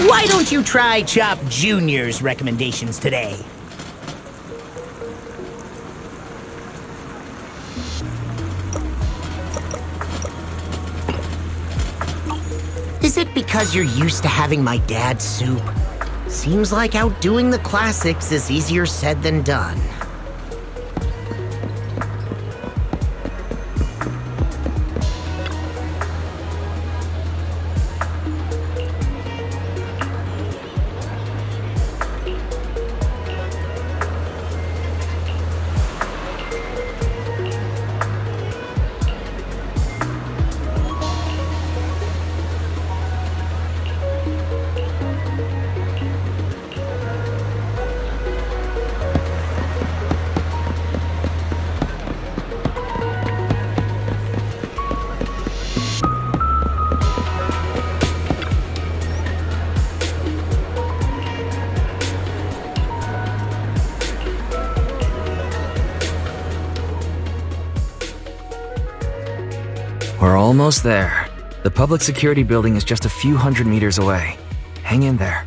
Why don't you try Chop Jr.'s recommendations today? Is it because you're used to having my dad's soup? Seems like outdoing the classics is easier said than done. We're almost there. The public security building is just a few hundred meters away. Hang in there.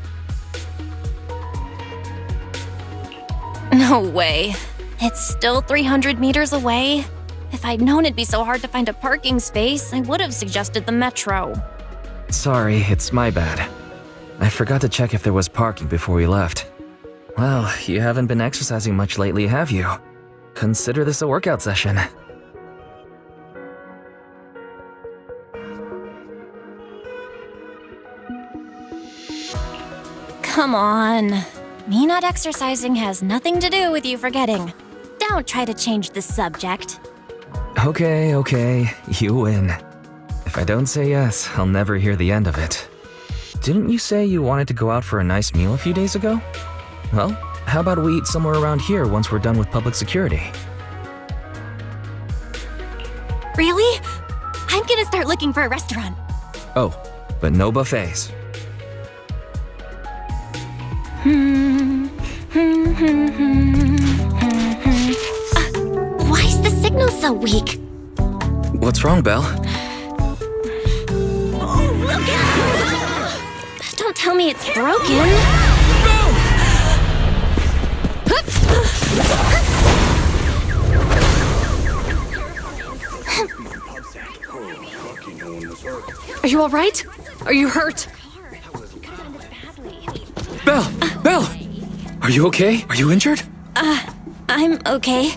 No way. It's still 300 meters away? If I'd known it'd be so hard to find a parking space, I would have suggested the metro. Sorry, it's my bad. I forgot to check if there was parking before we left. Well, you haven't been exercising much lately, have you? Consider this a workout session. Come on. Me not exercising has nothing to do with you forgetting. Don't try to change the subject. Okay, you win. If I don't say yes, I'll never hear the end of it. Didn't you say you wanted to go out for a nice meal a few days ago? Well, how about we eat somewhere around here once we're done with public security? Really? I'm gonna start looking for a restaurant. Oh, but no buffets. Why is the signal so weak? What's wrong, Belle? Oh, look out! Don't tell me it's broken. Are you all right? Are you hurt? Belle! Are you okay? Are you injured? I'm okay.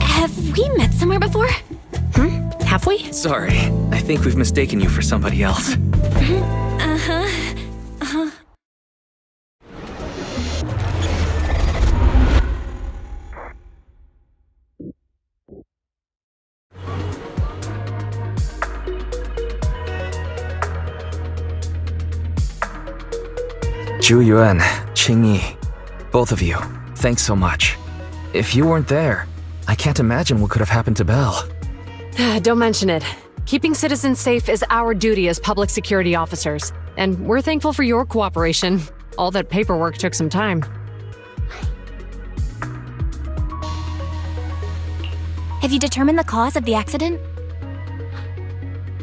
Have we met somewhere before? Have we? Sorry, I think we've mistaken you for somebody else. Zhu Yuan, Qing Yi, both of you, thanks so much. If you weren't there, I can't imagine what could have happened to Belle. Don't mention it. Keeping citizens safe is our duty as public security officers, and we're thankful for your cooperation. All that paperwork took some time. Have you determined the cause of the accident?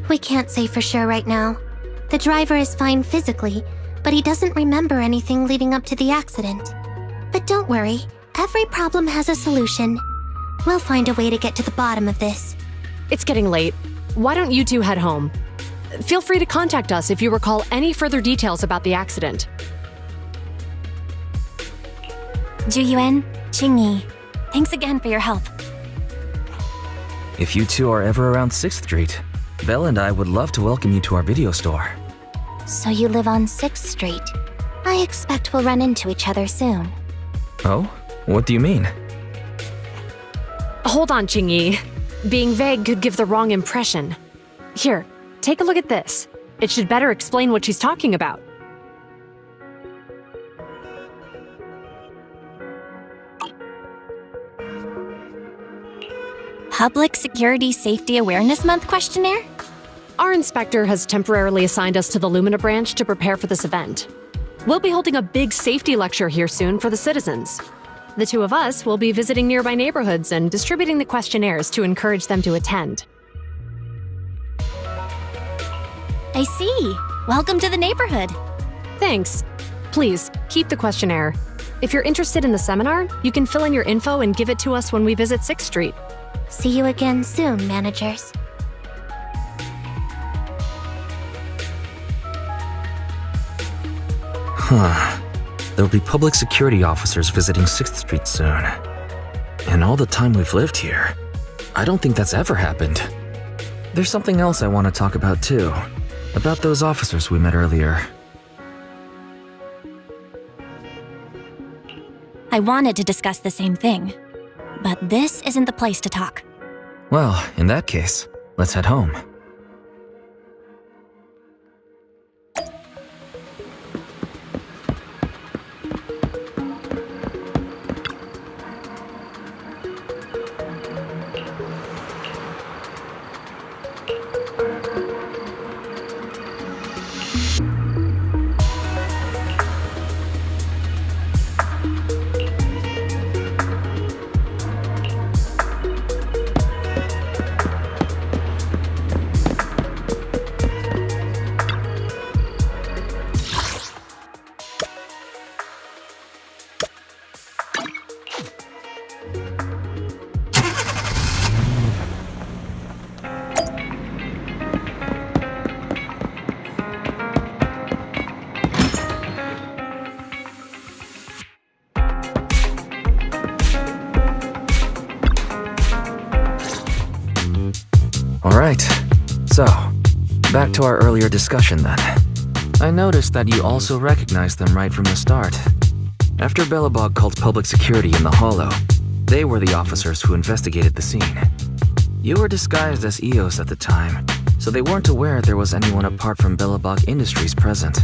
We can't say for sure right now. The driver is fine physically, but he doesn't remember anything leading up to the accident. But don't worry, every problem has a solution. We'll find a way to get to the bottom of this. It's getting late. Why don't you two head home? Feel free to contact us if you recall any further details about the accident. Zhu Yuan, Qing Yi, thanks again for your help. If you two are ever around 6th Street, Belle and I would love to welcome you to our video store. So you live on 6th Street. I expect we'll run into each other soon. Oh? What do you mean? Hold on, Qing Yi. Being vague could give the wrong impression. Here, take a look at this. It should better explain what she's talking about. Public Security Safety Awareness Month questionnaire? Our inspector has temporarily assigned us to the Lumina branch to prepare for this event. We'll be holding a big safety lecture here soon for the citizens. The two of us will be visiting nearby neighborhoods and distributing the questionnaires to encourage them to attend. I see. Welcome to the neighborhood. Thanks. Please, keep the questionnaire. If you're interested in the seminar, you can fill in your info and give it to us when we visit 6th Street. See you again soon, managers. There'll be public security officers visiting 6th Street soon. And all the time we've lived here, I don't think that's ever happened. There's something else I want to talk about too. About those officers we met earlier. I wanted to discuss the same thing, but this isn't the place to talk. Well, in that case, let's head home. Alright, so, back to our earlier discussion then. I noticed that you also recognized them right from the start. After Belobog called public security in the Hollow, they were the officers who investigated the scene. You were disguised as EOS at the time, so they weren't aware there was anyone apart from Belobog Industries present.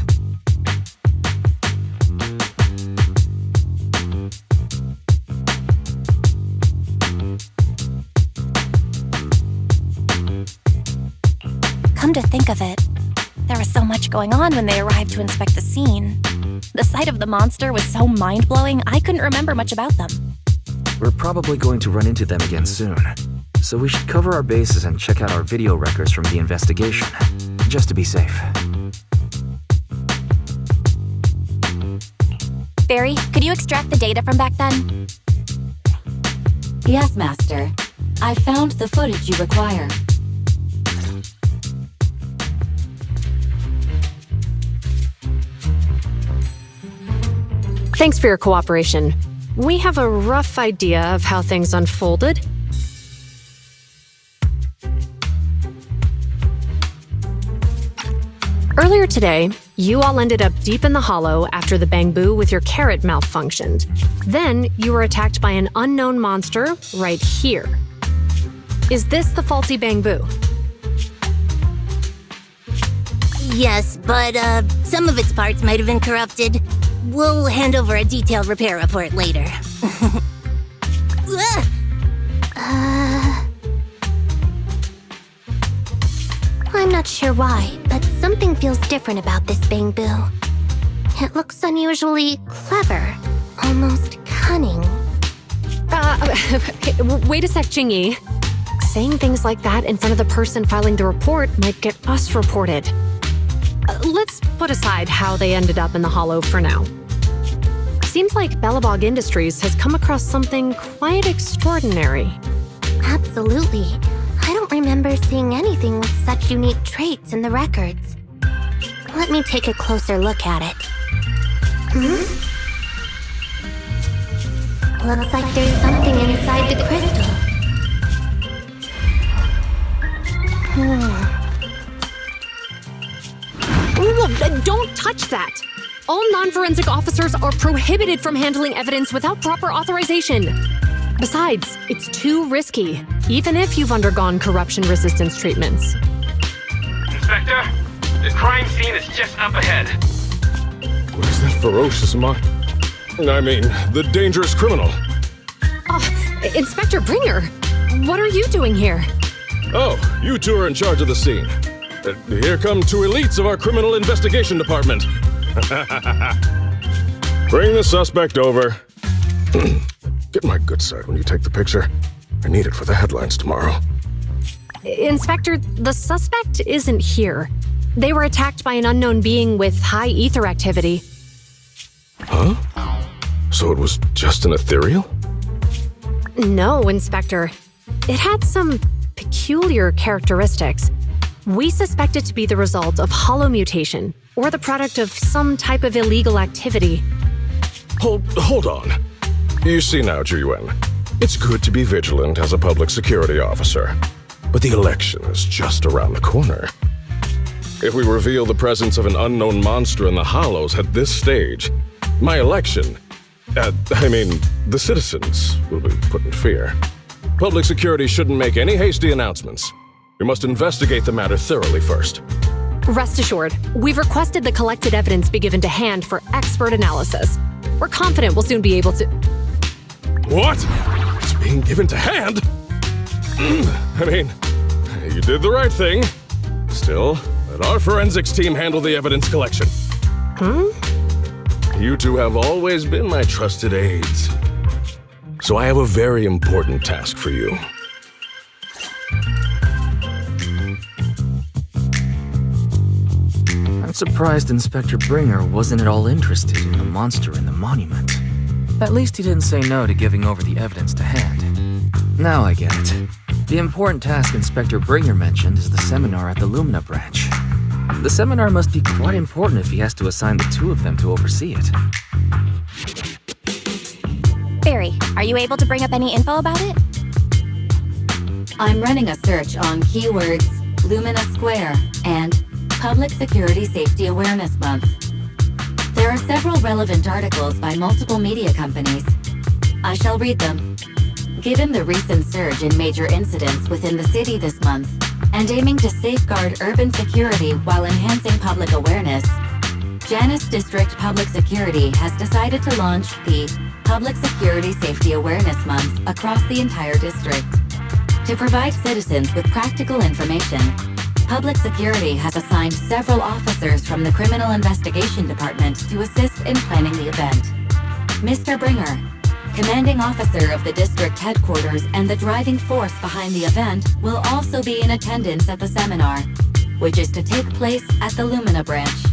Come to think of it, there was so much going on when they arrived to inspect the scene. The sight of the monster was so mind-blowing, I couldn't remember much about them. We're probably going to run into them again soon, so we should cover our bases and check out our video records from the investigation, just to be safe. Barry, could you extract the data from back then? Yes, Master. I found the footage you require. Thanks for your cooperation. We have a rough idea of how things unfolded. Earlier today, you all ended up deep in the Hollow after the bamboo with your carrot malfunctioned. Then, you were attacked by an unknown monster right here. Is this the faulty bamboo? Yes, but some of its parts might have been corrupted. We'll hand over a detailed repair report later. I'm not sure why, but something feels different about this bamboo. It looks unusually clever, almost cunning. Wait a sec, Jingyi. Saying things like that in front of the person filing the report might get us reported. Let's put aside how they ended up in the Hollow for now. Seems like Belobog Industries has come across something quite extraordinary. Absolutely. I don't remember seeing anything with such unique traits in the records. Let me take a closer look at it. Looks like there's something inside the crystal. Don't touch that! All non-forensic officers are prohibited from handling evidence without proper authorization. Besides, it's too risky, even if you've undergone corruption resistance treatments. Inspector, the crime scene is just up ahead. Where's that ferocious the dangerous criminal? Inspector Bringer, what are you doing here? Oh, you two are in charge of the scene. Here come two elites of our criminal investigation department. Bring the suspect over. Get my good side when you take the picture. I need it for the headlines tomorrow. Inspector, the suspect isn't here. They were attacked by an unknown being with high ether activity. Huh? So it was just an ethereal? No, Inspector. It had some peculiar characteristics. We suspect it to be the result of hollow mutation, or the product of some type of illegal activity. Hold on. You see now, Juyuan, it's good to be vigilant as a public security officer, but the election is just around the corner. If we reveal the presence of an unknown monster in the Hollows at this stage, my election, the citizens will be put in fear. Public security shouldn't make any hasty announcements. We must investigate the matter thoroughly first. Rest assured, we've requested the collected evidence be given to hand for expert analysis. We're confident we'll soon be able to... What? It's being given to hand? You did the right thing. Still, let our forensics team handle the evidence collection. You two have always been my trusted aides. So I have a very important task for you. I'm surprised Inspector Bringer wasn't at all interested in the monster in the monument. At least he didn't say no to giving over the evidence to hand. Now I get it. The important task Inspector Bringer mentioned is the seminar at the Lumina branch. The seminar must be quite important if he has to assign the two of them to oversee it. Barry, are you able to bring up any info about it? I'm running a search on keywords Lumina Square and Public Security Safety Awareness Month. There are several relevant articles by multiple media companies. I shall read them. Given the recent surge in major incidents within the city this month, and aiming to safeguard urban security while enhancing public awareness, Janus District Public Security has decided to launch the Public Security Safety Awareness Month across the entire district. To provide citizens with practical information, Public Security has assigned several officers from the Criminal Investigation Department to assist in planning the event. Mr. Bringer, commanding officer of the district headquarters and the driving force behind the event, will also be in attendance at the seminar, which is to take place at the Lumina branch.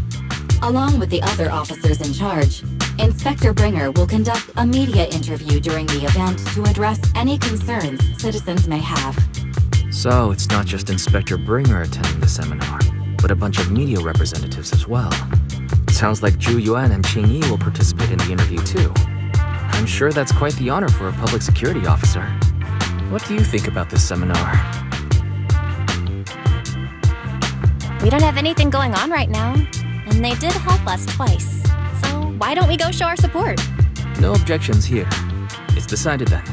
Along with the other officers in charge, Inspector Bringer will conduct a media interview during the event to address any concerns citizens may have. So it's not just Inspector Bringer attending the seminar, but a bunch of media representatives as well. Sounds like Zhu Yuan and Qing Yi will participate in the interview too. I'm sure that's quite the honor for a public security officer. What do you think about this seminar? We don't have anything going on right now, and they did help us twice. So why don't we go show our support? No objections here. It's decided then.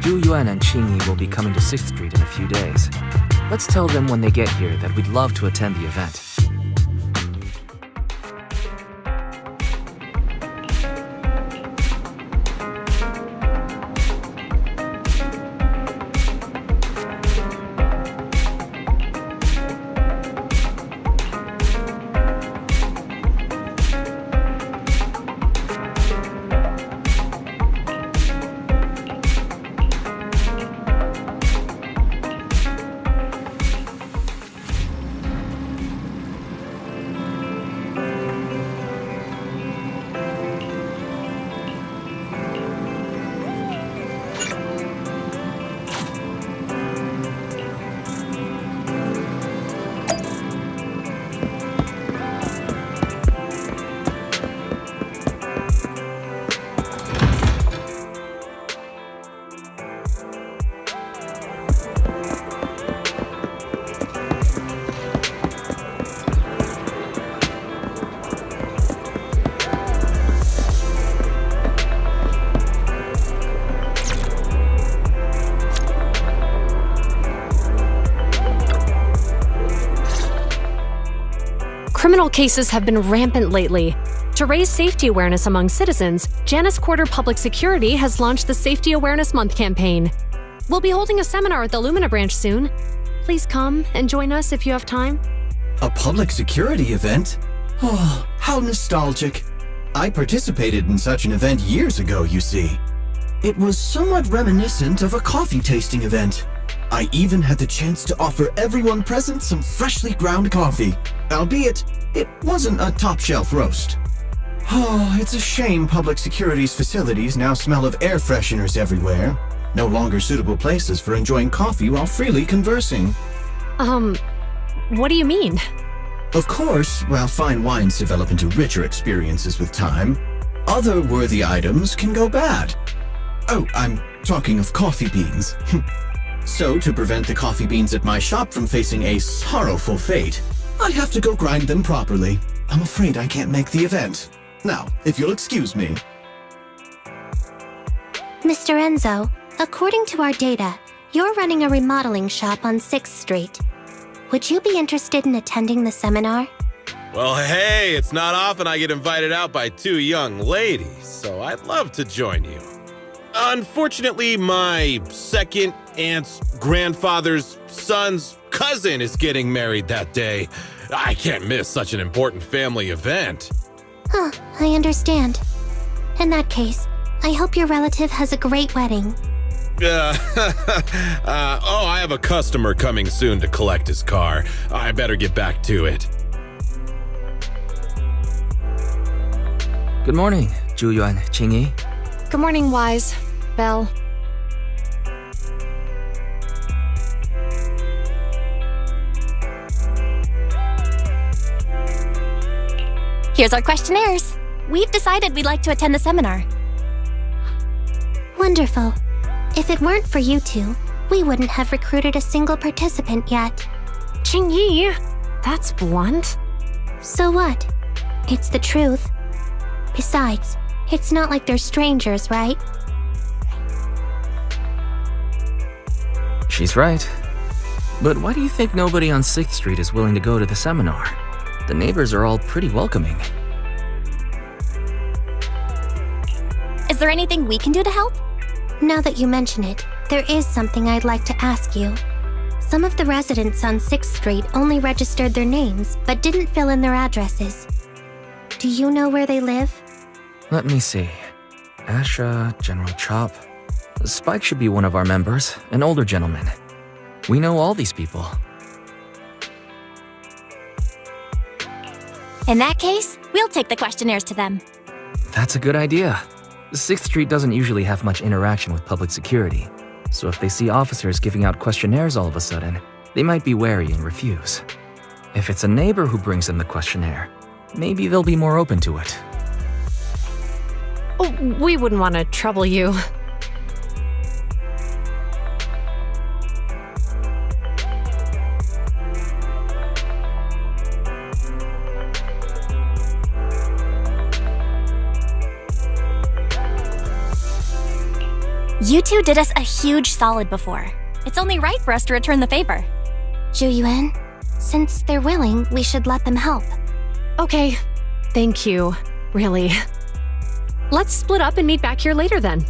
Zhu Yuan and Qing Yi will be coming to 6th Street in a few days. Let's tell them when they get here that we'd love to attend the event. Criminal cases have been rampant lately. To raise safety awareness among citizens, Janus Quarter Public Security has launched the Safety Awareness Month campaign. We'll be holding a seminar at the Lumina branch soon. Please come and join us if you have time. A public security event? Oh, how nostalgic. I participated in such an event years ago, you see. It was somewhat reminiscent of a coffee tasting event. I even had the chance to offer everyone present some freshly ground coffee, albeit it wasn't a top-shelf roast. Oh, it's a shame public security's facilities now smell of air fresheners everywhere. No longer suitable places for enjoying coffee while freely conversing. What do you mean? Of course, while fine wines develop into richer experiences with time, other worthy items can go bad. Oh, I'm talking of coffee beans. So, to prevent the coffee beans at my shop from facing a sorrowful fate, I have to go grind them properly. I'm afraid I can't make the event. Now, if you'll excuse me. Mr. Enzo, according to our data, you're running a remodeling shop on 6th Street. Would you be interested in attending the seminar? Well, hey, it's not often I get invited out by two young ladies, so I'd love to join you. Unfortunately, my second aunt's grandfather's son's cousin is getting married that day. I can't miss such an important family event. Huh, I understand. In that case, I hope your relative has a great wedding. I have a customer coming soon to collect his car. I better get back to it. Good morning, Zhuyuan, Qingyi. Good morning, Wise. Belle. Here's our questionnaires. We've decided we'd like to attend the seminar. Wonderful. If it weren't for you two, we wouldn't have recruited a single participant yet. Qingyi, that's blunt. So what? It's the truth. Besides, it's not like they're strangers, right? She's right. But why do you think nobody on 6th Street is willing to go to the seminar? The neighbors are all pretty welcoming. Is there anything we can do to help? Now that you mention it, there is something I'd like to ask you. Some of the residents on 6th Street only registered their names, but didn't fill in their addresses. Do you know where they live? Let me see. Asha, General Chop. Spike should be one of our members, an older gentleman. We know all these people. In that case, we'll take the questionnaires to them. That's a good idea. 6th Street doesn't usually have much interaction with public security, so if they see officers giving out questionnaires all of a sudden, they might be wary and refuse. If it's a neighbor who brings in the questionnaire, maybe they'll be more open to it. Oh, we wouldn't want to trouble you. You two did us a huge solid before. It's only right for us to return the favor. Zhuyuan, since they're willing, we should let them help. Okay, thank you, really. Let's split up and meet back here later then.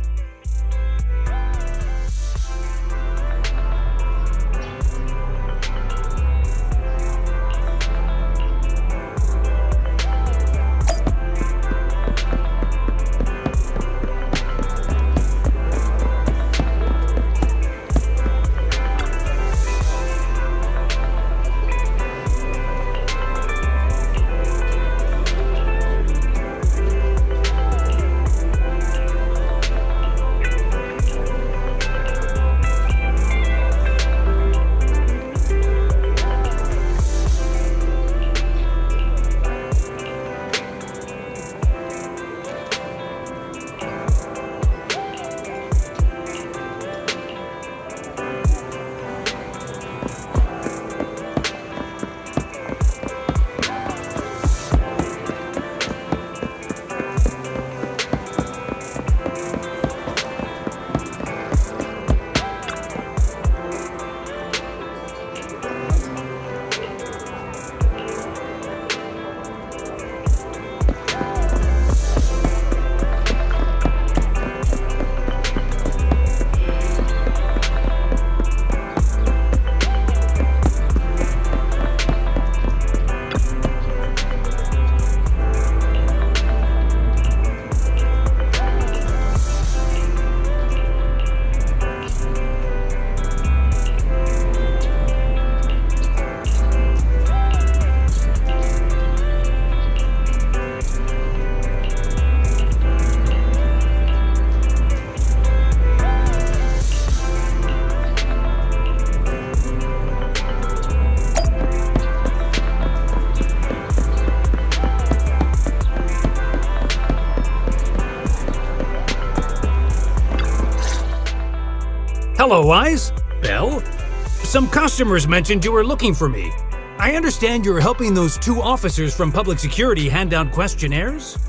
Hello, Wise. Belle? Some customers mentioned you were looking for me. I understand you're helping those 2 officers from public security hand out questionnaires?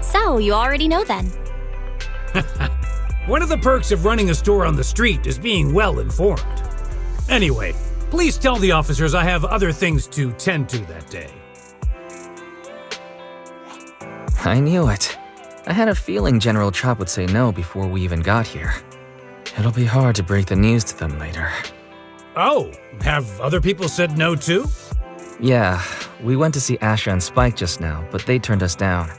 So, you already know then. One of the perks of running a store on the street is being well informed. Anyway, please tell the officers I have other things to tend to that day. I knew it. I had a feeling General Chop would say no before we even got here. It'll be hard to break the news to them later. Oh, have other people said no too? Yeah, we went to see Asha and Spike just now, but they turned us down.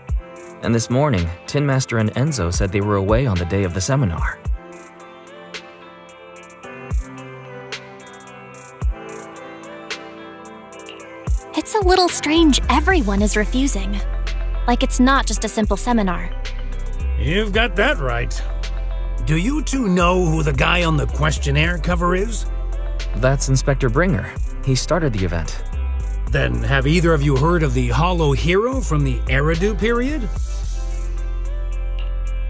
And this morning, Tin Master and Enzo said they were away on the day of the seminar. It's a little strange everyone is refusing. Like it's not just a simple seminar. You've got that right. Do you 2 know who the guy on the questionnaire cover is? That's Inspector Bringer. He started the event. Then have either of you heard of the Hollow Hero from the Eridu period?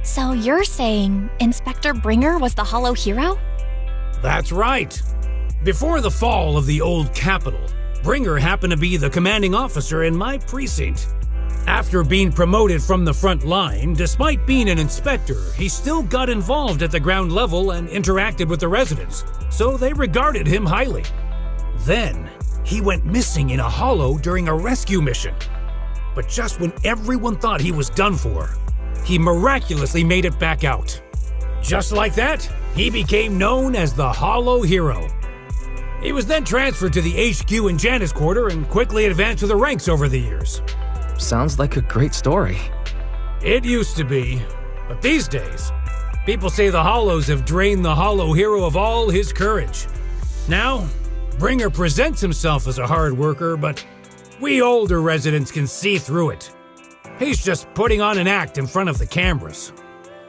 So you're saying Inspector Bringer was the Hollow Hero? That's right. Before the fall of the old capital, Bringer happened to be the commanding officer in my precinct. After being promoted from the front line, despite being an inspector, he still got involved at the ground level and interacted with the residents, so they regarded him highly. Then, he went missing in a hollow during a rescue mission. But just when everyone thought he was done for, he miraculously made it back out. Just like that, he became known as the Hollow Hero. He was then transferred to the HQ in Janus Quarter and quickly advanced to the ranks over the years. Sounds like a great story. It used to be, but these days, people say the Hollows have drained the Hollow Hero of all his courage. Now, Bringer presents himself as a hard worker, but we older residents can see through it. He's just putting on an act in front of the cameras.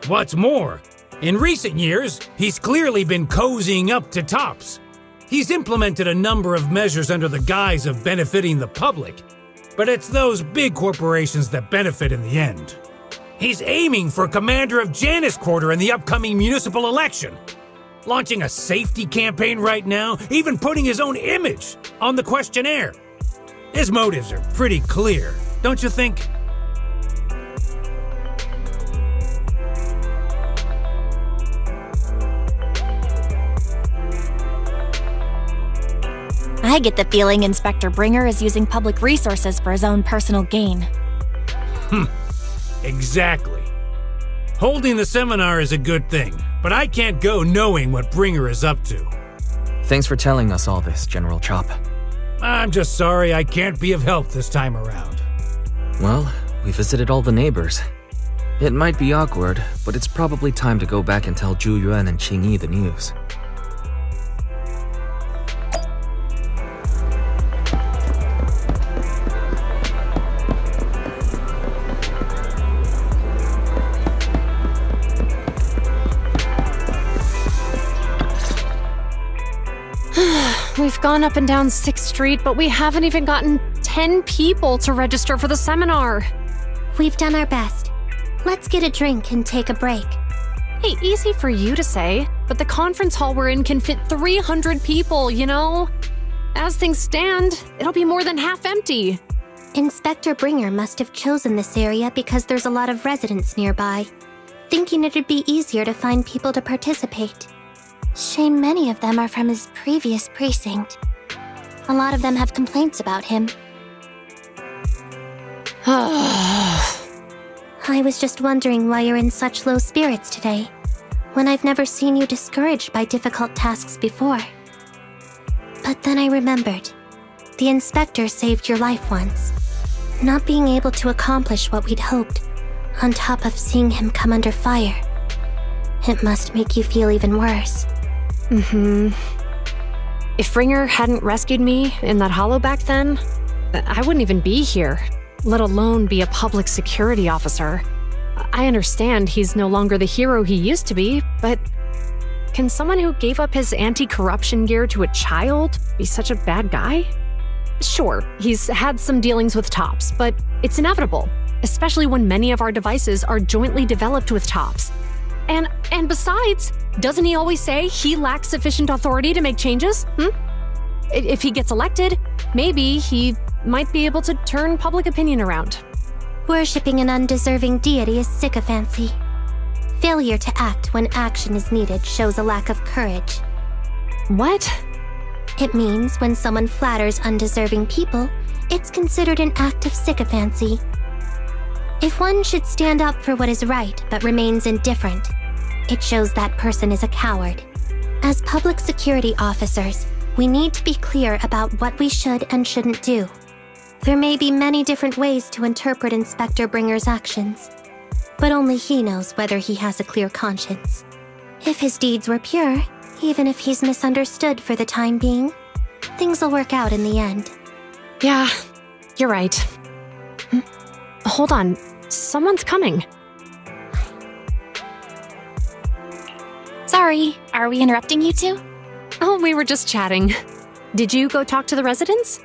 What's more, in recent years, he's clearly been cozying up to Tops. He's implemented a number of measures under the guise of benefiting the public, but it's those big corporations that benefit in the end. He's aiming for commander of Janus Quarter in the upcoming municipal election, launching a safety campaign right now, even putting his own image on the questionnaire. His motives are pretty clear, don't you think? I get the feeling Inspector Bringer is using public resources for his own personal gain. Exactly. Holding the seminar is a good thing, but I can't go knowing what Bringer is up to. Thanks for telling us all this, General Chop. I'm just sorry I can't be of help this time around. Well, we visited all the neighbors. It might be awkward, but it's probably time to go back and tell Zhu Yuan and Qing Yi the news. We've gone up and down 6th Street, but we haven't even gotten 10 people to register for the seminar. We've done our best. Let's get a drink and take a break. Hey, easy for you to say, but the conference hall we're in can fit 300 people, you know? As things stand, it'll be more than half empty. Inspector Bringer must have chosen this area because there's a lot of residents nearby, thinking it'd be easier to find people to participate. Shame many of them are from his previous precinct. A lot of them have complaints about him. I was just wondering why you're in such low spirits today, when I've never seen you discouraged by difficult tasks before. But then I remembered. The inspector saved your life once. Not being able to accomplish what we'd hoped, on top of seeing him come under fire. It must make you feel even worse. If Bringer hadn't rescued me in that hollow back then, I wouldn't even be here, let alone be a public security officer. I understand he's no longer the hero he used to be, but can someone who gave up his anti-corruption gear to a child be such a bad guy? Sure, he's had some dealings with Tops, but it's inevitable, especially when many of our devices are jointly developed with Tops. And besides, doesn't he always say he lacks sufficient authority to make changes? If he gets elected, maybe he might be able to turn public opinion around. Worshipping an undeserving deity is sycophancy. Failure to act when action is needed shows a lack of courage. What? It means when someone flatters undeserving people, it's considered an act of sycophancy. If one should stand up for what is right but remains indifferent, it shows that person is a coward. As public security officers, we need to be clear about what we should and shouldn't do. There may be many different ways to interpret Inspector Bringer's actions, but only he knows whether he has a clear conscience. If his deeds were pure, even if he's misunderstood for the time being, things will work out in the end. Yeah, you're right. Hold on, someone's coming. Sorry, are we interrupting you two? Oh, we were just chatting. Did you go talk to the residents?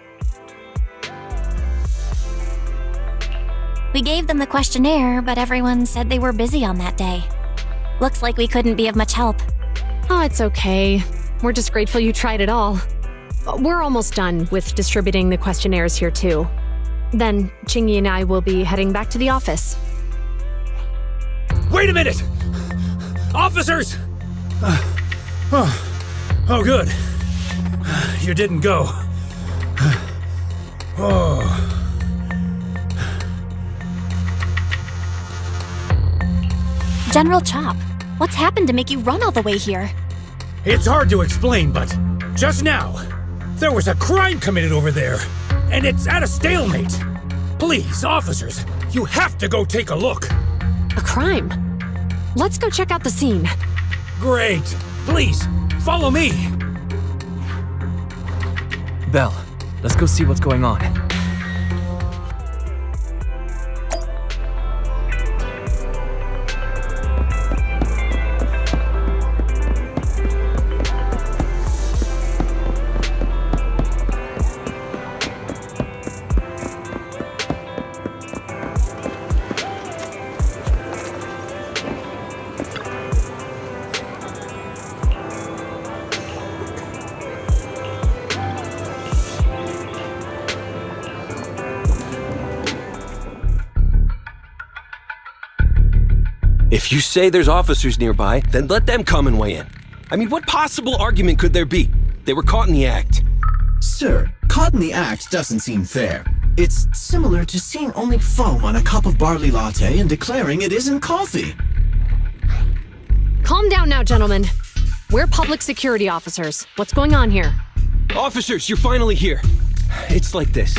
We gave them the questionnaire, but everyone said they were busy on that day. Looks like we couldn't be of much help. Oh, it's okay. We're just grateful you tried it all. We're almost done with distributing the questionnaires here, too. Then, Chingy and I will be heading back to the office. Wait a minute! Officers! Oh, good. You didn't go. Oh. General Chop, what's happened to make you run all the way here? It's hard to explain, but just now, there was a crime committed over there, and it's at a stalemate. Please, officers, you have to go take a look. A crime? Let's go check out the scene. Great. Please, follow me. Belle, let's go see what's going on. If you say there's officers nearby, then let them come and weigh in. I mean, what possible argument could there be? They were caught in the act. Sir, caught in the act doesn't seem fair. It's similar to seeing only foam on a cup of barley latte and declaring it isn't coffee. Calm down now, gentlemen. We're public security officers. What's going on here? Officers, you're finally here. It's like this.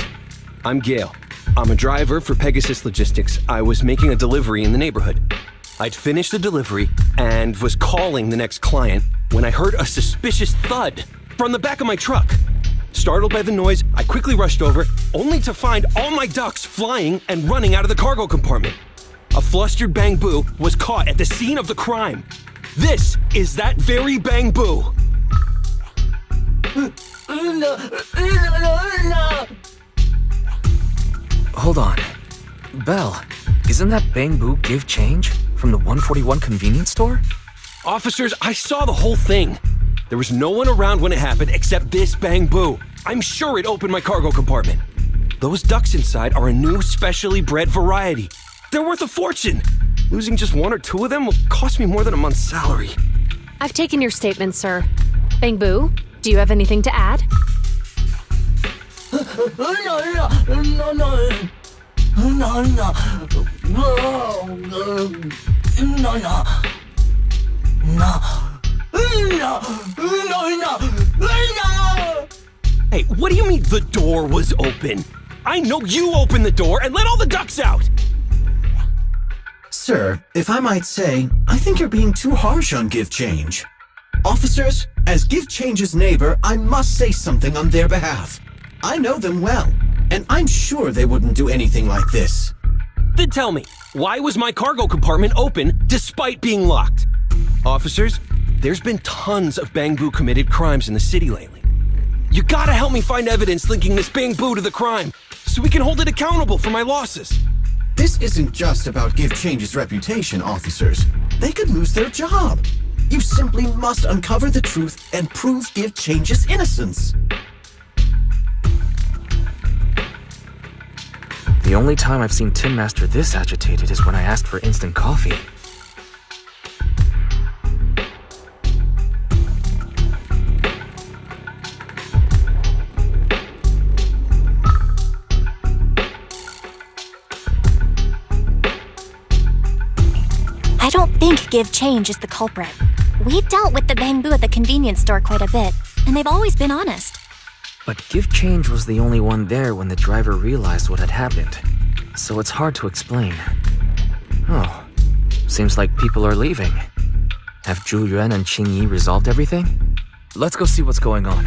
I'm Gale. I'm a driver for Pegasus Logistics. I was making a delivery in the neighborhood. I'd finished the delivery and was calling the next client when I heard a suspicious thud from the back of my truck. Startled by the noise, I quickly rushed over, only to find all my ducks flying and running out of the cargo compartment. A flustered Bang Boo was caught at the scene of the crime. This is that very Bang Boo. Hold on. Belle, isn't that Bang Boo give change from the 141 convenience store? Officers, I saw the whole thing. There was no one around when it happened except this Bang Boo. I'm sure it opened my cargo compartment. Those ducks inside are a new specially bred variety. They're worth a fortune. Losing just one or two of them will cost me more than a month's salary. I've taken your statement, sir. Bang Boo, do you have anything to add? Hey, what do you mean the door was open? I know you opened the door and let all the ducks out! Sir, if I might say, I think you're being too harsh on Give Change. Officers, as Give Change's neighbor, I must say something on their behalf. I know them well, and I'm sure they wouldn't do anything like this. Then tell me, why was my cargo compartment open despite being locked? Officers, there's been tons of Bang Boo committed crimes in the city lately. You gotta help me find evidence linking this Bang Boo to the crime, so we can hold it accountable for my losses. This isn't just about Give Change's reputation, officers. they could lose their job. You simply must uncover the truth and prove Give Change's innocence. The only time I've seen Tin Master this agitated is when I asked for instant coffee. I don't think Give Change is the culprit. We've dealt with the Bangbu at the convenience store quite a bit, and they've always been honest. But Give Change was the only one there when the driver realized what had happened, so it's hard to explain. Oh, seems like people are leaving. Have Zhu Yuan and Qing Yi resolved everything? Let's go see what's going on.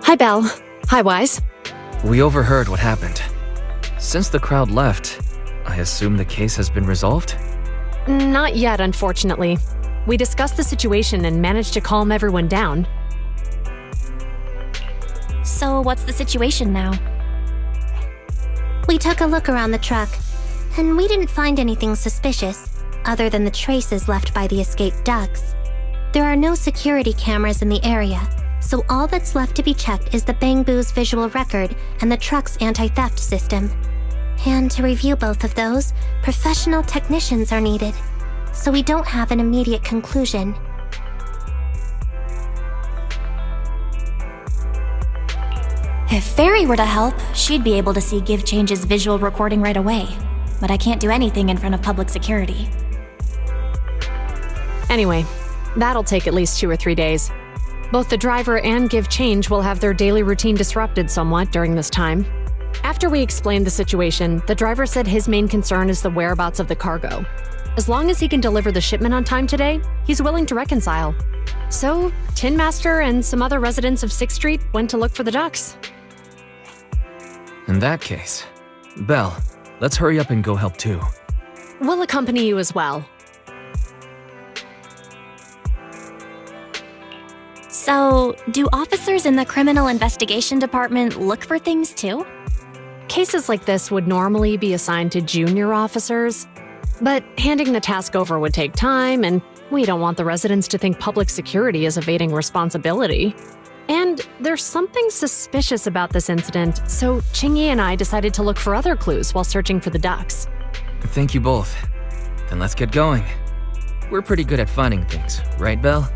Hi, Belle. Hi, Wise. We overheard what happened. Since the crowd left, I assume the case has been resolved? Not yet, unfortunately. We discussed the situation and managed to calm everyone down. So what's the situation now? We took a look around the truck, and we didn't find anything suspicious, other than the traces left by the escaped ducks. There are no security cameras in the area, so all that's left to be checked is the Bangbu's visual record and the truck's anti-theft system. And to review both of those, professional technicians are needed, so we don't have an immediate conclusion. If Fairy were to help, she'd be able to see Give Change's visual recording right away. But I can't do anything in front of public security. Anyway, that'll take at least 2 or 3 days. Both the driver and Give Change will have their daily routine disrupted somewhat during this time. After we explained the situation, the driver said his main concern is the whereabouts of the cargo. As long as he can deliver the shipment on time today, he's willing to reconcile. So, Tin Master and some other residents of 6th Street went to look for the ducks. In that case, Belle, let's hurry up and go help too. We'll accompany you as well. So, do officers in the Criminal Investigation Department look for things too? Cases like this would normally be assigned to junior officers, but handing the task over would take time, and we don't want the residents to think public security is evading responsibility. And there's something suspicious about this incident, so Qingyi and I decided to look for other clues while searching for the ducks. Thank you both. Then let's get going. We're pretty good at finding things, right, Belle?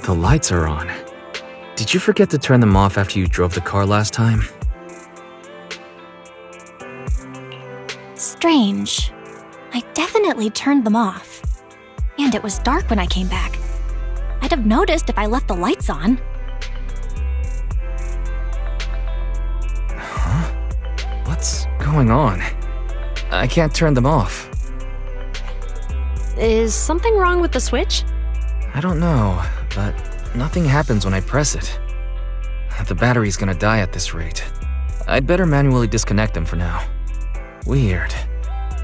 The lights are on. Did you forget to turn them off after you drove the car last time? Strange. I definitely turned them off. And it was dark when I came back. I'd have noticed if I left the lights on. Huh? What's going on? I can't turn them off. Is something wrong with the switch? I don't know, but nothing happens when I press it. The battery's gonna die at this rate. I'd better manually disconnect them for now. Weird.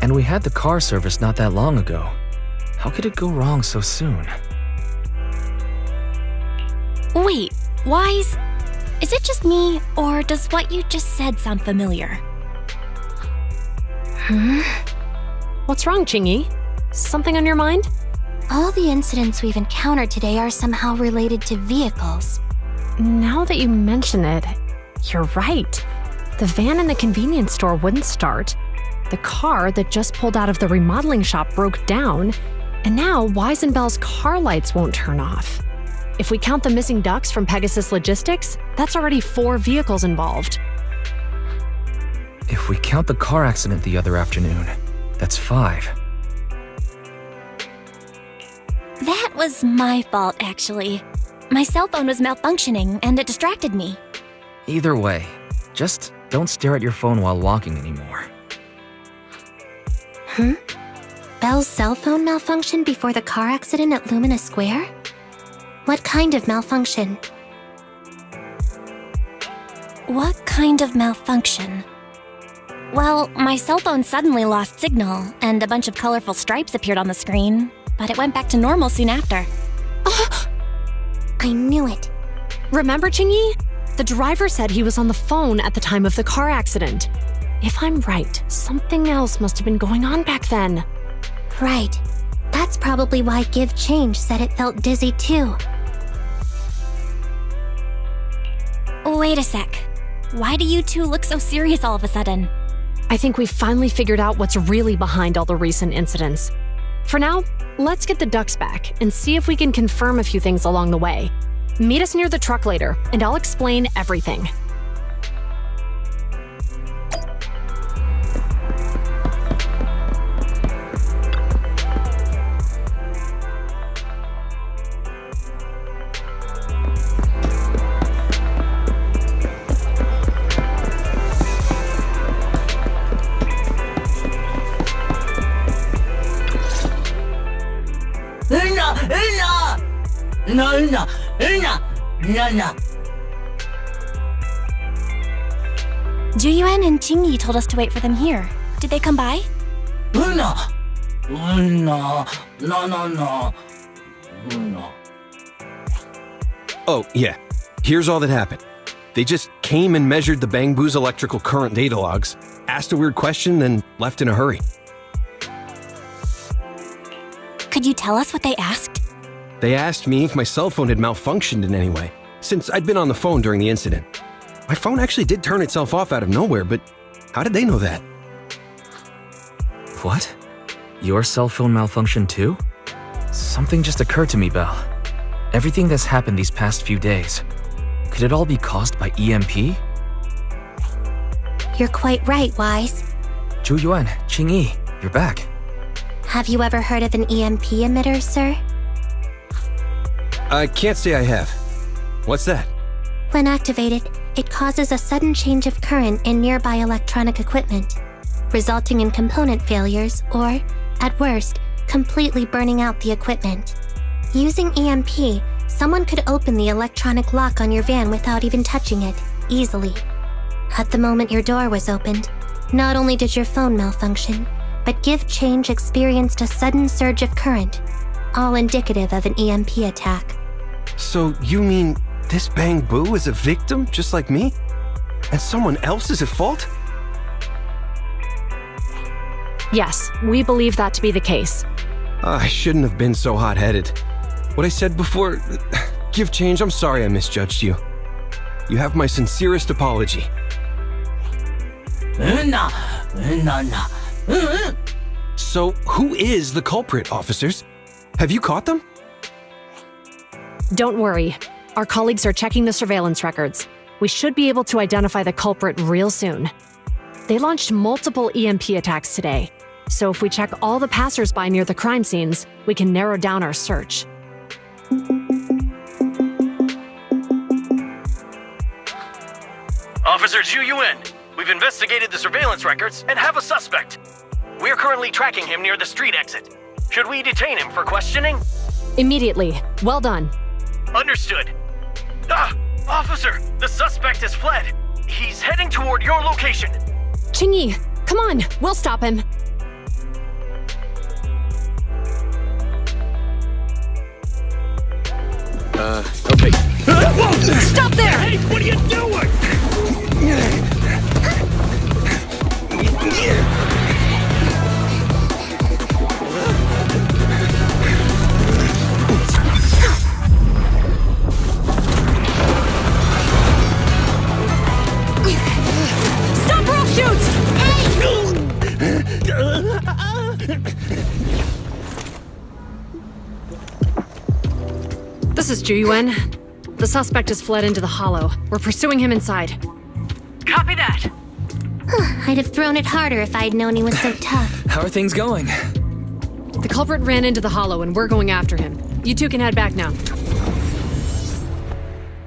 And we had the car serviced not that long ago. How could it go wrong so soon? Wait, Wise? Is it just me, or does what you just said sound familiar? What's wrong, Qingyi? Something on your mind? All the incidents we've encountered today are somehow related to vehicles. Now that you mention it, you're right. The van in the convenience store wouldn't start. The car that just pulled out of the remodeling shop broke down. And now Wise and Bell's car lights won't turn off. If we count the missing ducks from Pegasus Logistics, that's already 4 vehicles involved. If we count the car accident the other afternoon, that's 5. That was my fault, actually. My cell phone was malfunctioning, and it distracted me. Either way, just don't stare at your phone while walking anymore. Bell's cell phone malfunctioned before the car accident at Lumina Square? What kind of malfunction? What kind of malfunction? Well, my cell phone suddenly lost signal, and a bunch of colorful stripes appeared on the screen, but it went back to normal soon after. I knew it. Remember, Qingyi? The driver said he was on the phone at the time of the car accident. If I'm right, something else must have been going on back then. Right. That's probably why Give Change said it felt dizzy too. Wait a sec. Why do you two look so serious all of a sudden? I think we've finally figured out what's really behind all the recent incidents. For now, let's get the ducks back and see if we can confirm a few things along the way. Meet us near the truck later, and I'll explain everything. Juyuan and Qingyi told us to wait for them here. Did they come by? Oh, yeah. Here's all that happened. They just came and measured the Bangbu's electrical current data logs, asked a weird question, then left in a hurry. Could you tell us what they asked? They asked me if my cell phone had malfunctioned in any way, since I'd been on the phone during the incident. My phone actually did turn itself off out of nowhere, but how did they know that? What? Your cell phone malfunctioned too? Something just occurred to me, Belle. Everything that's happened these past few days, could it all be caused by EMP? You're quite right, Wise. Juyuan, Qingyi, you're back. Have you ever heard of an EMP emitter, sir? I can't say I have. What's that? When activated, it causes a sudden change of current in nearby electronic equipment, resulting in component failures or, at worst, completely burning out the equipment. Using EMP, someone could open the electronic lock on your van without even touching it, easily. At the moment your door was opened, not only did your phone malfunction, but Give Change experienced a sudden surge of current, all indicative of an EMP attack. So you mean this Bangbu is a victim just like me? And someone else is at fault? Yes, we believe that to be the case. I shouldn't have been so hot-headed. What I said before... Give Change, I'm sorry I misjudged you. You have my sincerest apology. So, who is the culprit, officers? Have you caught them? Don't worry. Our colleagues are checking the surveillance records. We should be able to identify the culprit real soon. They launched multiple EMP attacks today, so if we check all the passers-by near the crime scenes, we can narrow down our search. Officer Zhu Yuan, we've investigated the surveillance records and have a suspect. We're currently tracking him near the street exit. Should we detain him for questioning? Immediately. Well done. Understood. Officer, the suspect has fled. He's heading toward your location. Qingyi, come on, we'll stop him. Okay. Stop there! Hey, what are you doing? Stop or I'll shoot! This is Zhu Yuan. The suspect has fled into the hollow. We're pursuing him inside. Copy that. I'd have thrown it harder if I'd known he was so tough. How are things going? The culprit ran into the hollow and we're going after him. You two can head back now.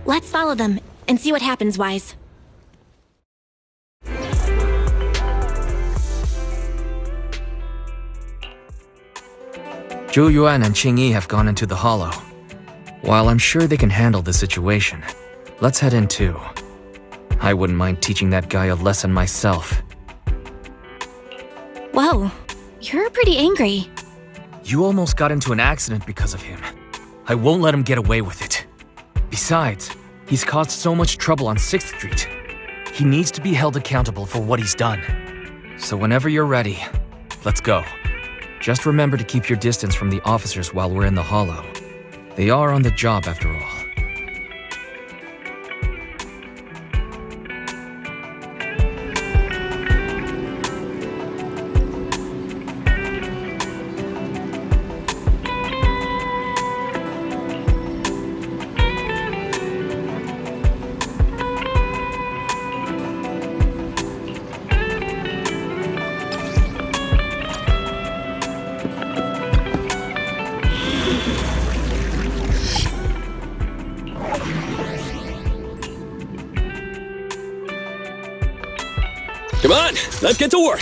Let's follow them and see what happens, Wise. Zhu Yuan and Qingyi have gone into the hollow. While I'm sure they can handle the situation, let's head in too. I wouldn't mind teaching that guy a lesson myself. Whoa, you're pretty angry. You almost got into an accident because of him. I won't let him get away with it. Besides, he's caused so much trouble on 6th Street. He needs to be held accountable for what he's done. So whenever you're ready, let's go. Just remember to keep your distance from the officers while we're in the hollow. They are on the job after all. Come on, let's get to work.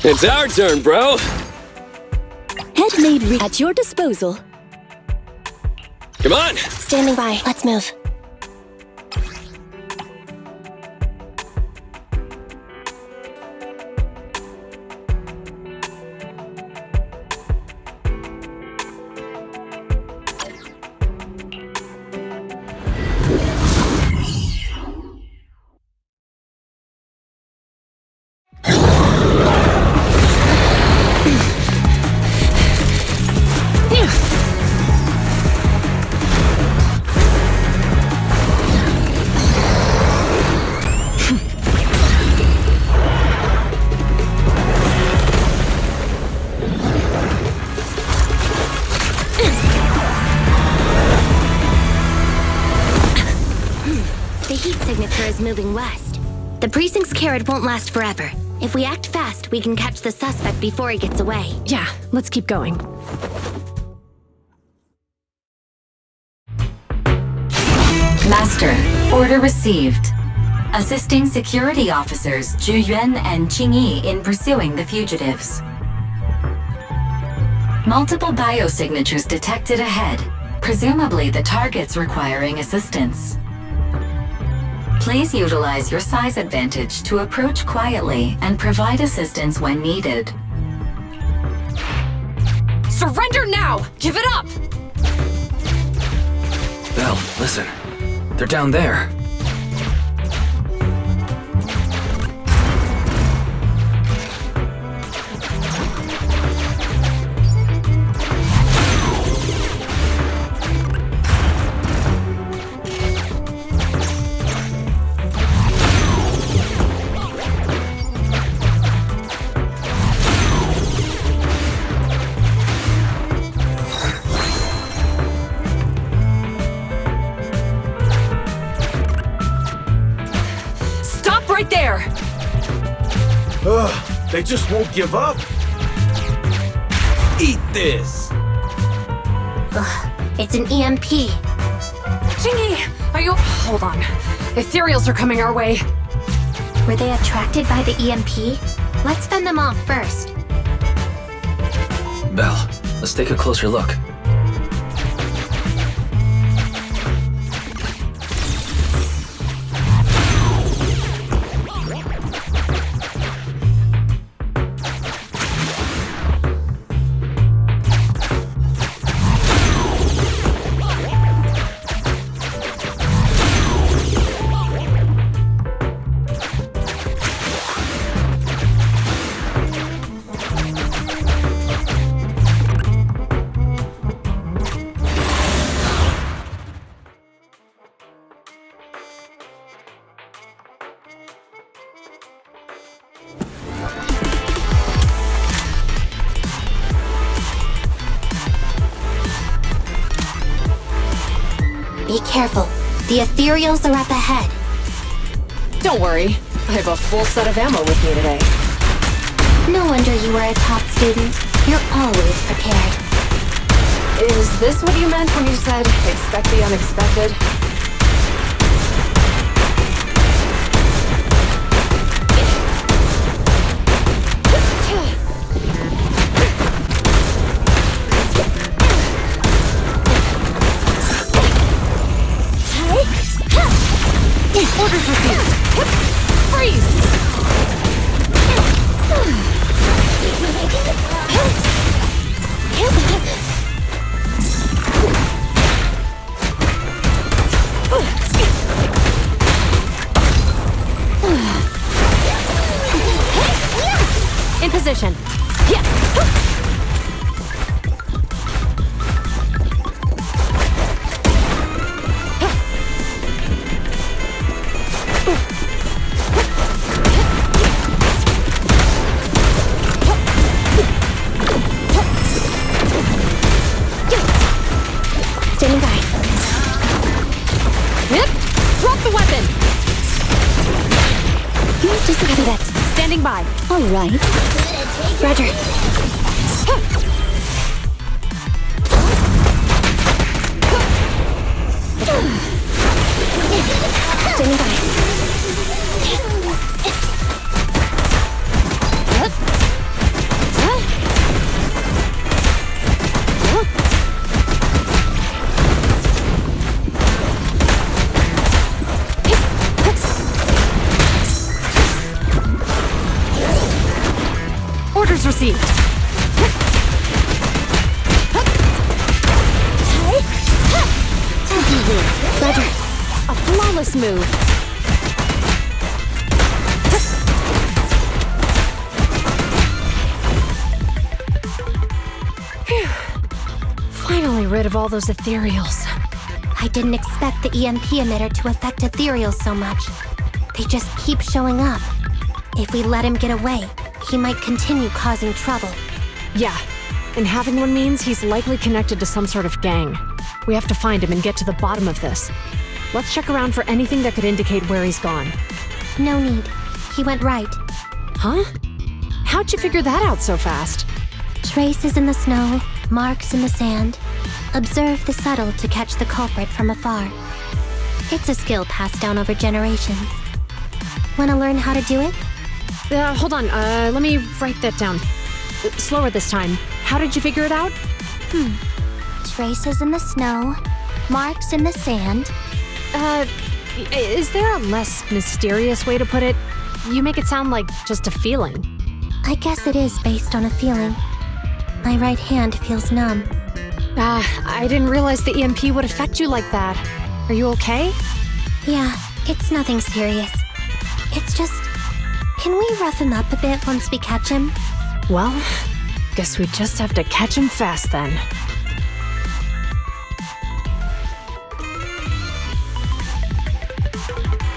It's our turn, bro. Head made at your disposal. Come on! Standing by. Let's move. Moving west. The precinct's carrot won't last forever. If we act fast, we can catch the suspect before he gets away. Yeah, let's keep going. Master, order received. Assisting security officers Zhu Yuan and Qingyi in pursuing the fugitives. Multiple biosignatures detected ahead, presumably the targets requiring assistance. Please utilize your size advantage to approach quietly and provide assistance when needed. Surrender now! Give it up! Belle, listen. They're down there. They just won't give up. Eat this. Ugh, it's an EMP. Chingy, are you... Hold on. Ethereals are coming our way. Were they attracted by the EMP? Let's fend them off first. Belle, let's take a closer look. Be careful. The ethereals are up ahead. Don't worry. I have a full set of ammo with me today. No wonder you were a top student. You're always prepared. Is this what you meant when you said, expect the unexpected? Orders received. Freeze! In position. Standing by. Yep. Drop the weapon. Just copy that. Standing by. All right. Roger. Standing by. Orders received. Roger. A flawless move. Phew. Finally rid of all those ethereals. I didn't expect the EMP emitter to affect ethereals so much. They just keep showing up. If we let him get away, he might continue causing trouble. Yeah, and having one means he's likely connected to some sort of gang. We have to find him and get to the bottom of this. Let's check around for anything that could indicate where he's gone. No need. He went right. Huh? How'd you figure that out so fast? Traces in the snow, marks in the sand. Observe the subtle to catch the culprit from afar. It's a skill passed down over generations. Want to learn how to do it? Hold on, let me write that down. Slower this time. How did you figure it out? Traces in the snow, marks in the sand. Is there a less mysterious way to put it? You make it sound like just a feeling. I guess it is based on a feeling. My right hand feels numb. I didn't realize the EMP would affect you like that. Are you okay? Yeah, it's nothing serious. It's just... Can we rough him up a bit once we catch him? Well, guess we just have to catch him fast then.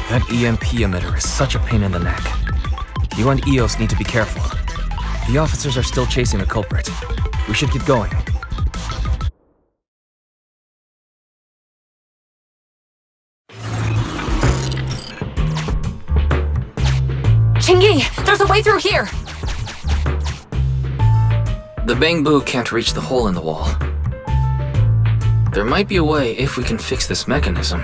That EMP emitter is such a pain in the neck. You and EOS need to be careful. The officers are still chasing the culprit. We should get going. Chingy, there's a way through here! The bamboo can't reach the hole in the wall. There might be a way if we can fix this mechanism.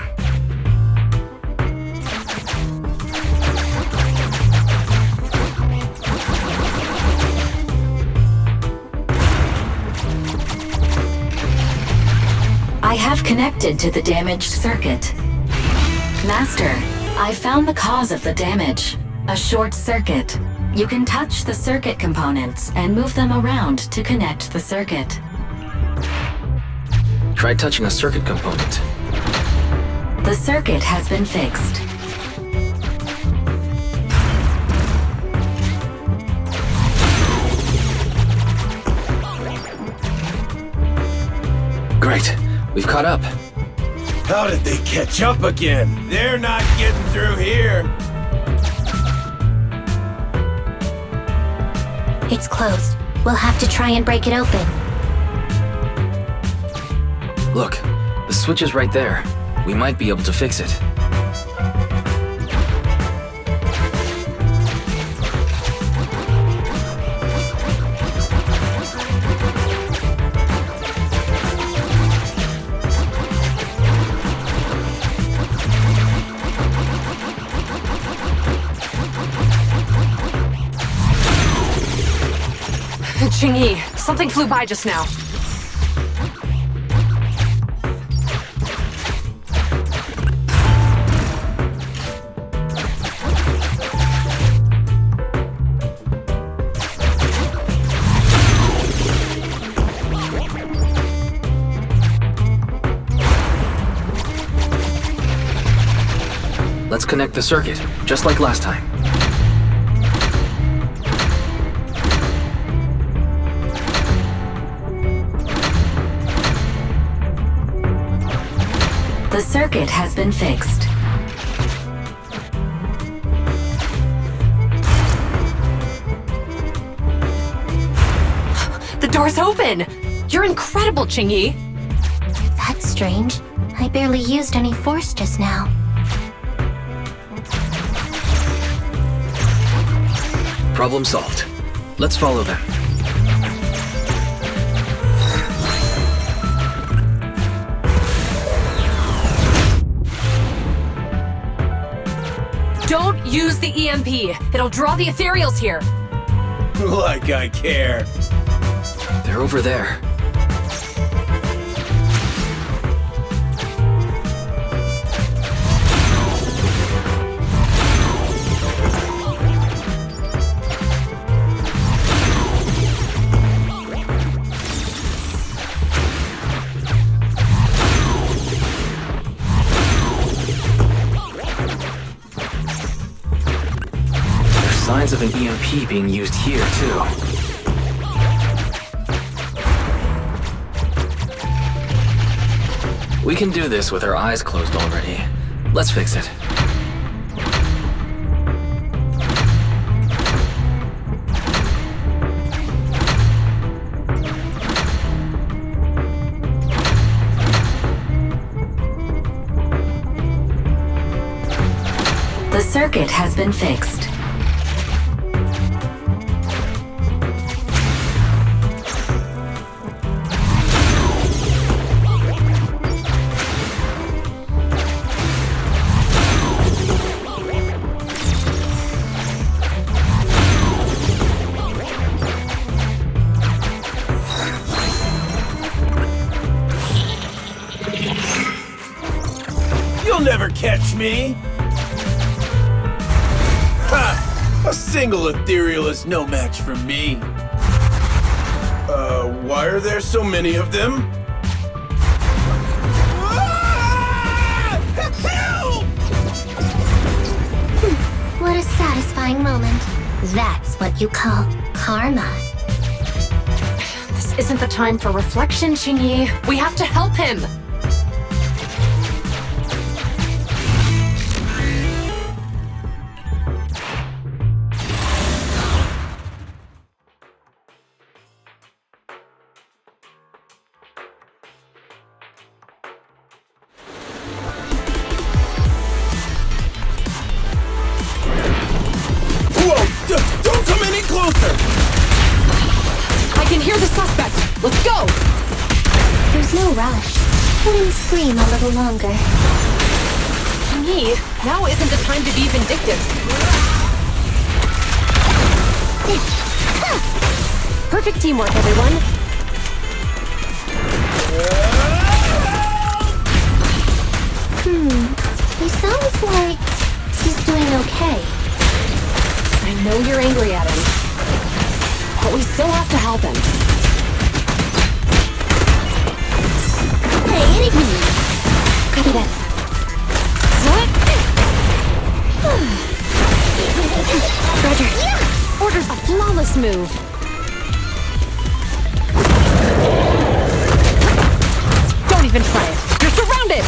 I have connected to the damaged circuit. Master, I found the cause of the damage. A short circuit. You can touch the circuit components and move them around to connect the circuit. Try touching a circuit component. The circuit has been fixed. Great. We've caught up. How did they catch up again? They're not getting through here. It's closed. We'll have to try and break it open. Look, the switch is right there. We might be able to fix it. Ching-Yi, something flew by just now. Let's connect the circuit, just like last time. The circuit has been fixed. The door's open! You're incredible, Ching-Yi! That's strange. I barely used any force just now. Problem solved. Let's follow them. Don't use the EMP. It'll draw the ethereals here. Like I care. They're over there. Signs of an EMP being used here, too. We can do this with our eyes closed already. Let's fix it. The circuit has been fixed. You'll never catch me! Ha! A single ethereal is no match for me. Why are there so many of them? Help! What a satisfying moment. That's what you call karma. This isn't the time for reflection, Ching-Yi. We have to help him! Whoa! Don't come any closer! I can hear the Let's go! There's no rush. Let him scream a little longer. Me, now isn't the time to be vindictive. Perfect teamwork, everyone. He sounds like he's doing okay. I know you're angry at him, but we still have to help him. Hey, enemy! Copy that. Roger. Ordered a flawless move. Don't even try it. You're surrounded!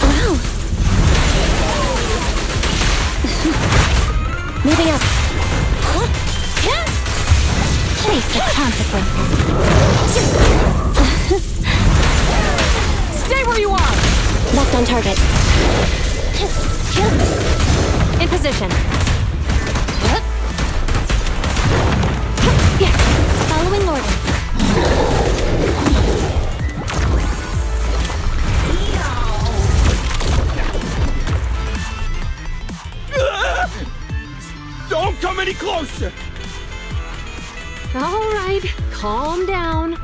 Wow. Moving up. Face the consequences. Stay where you are! Locked on target. In position. Following order. Don't come any closer! All right, calm down.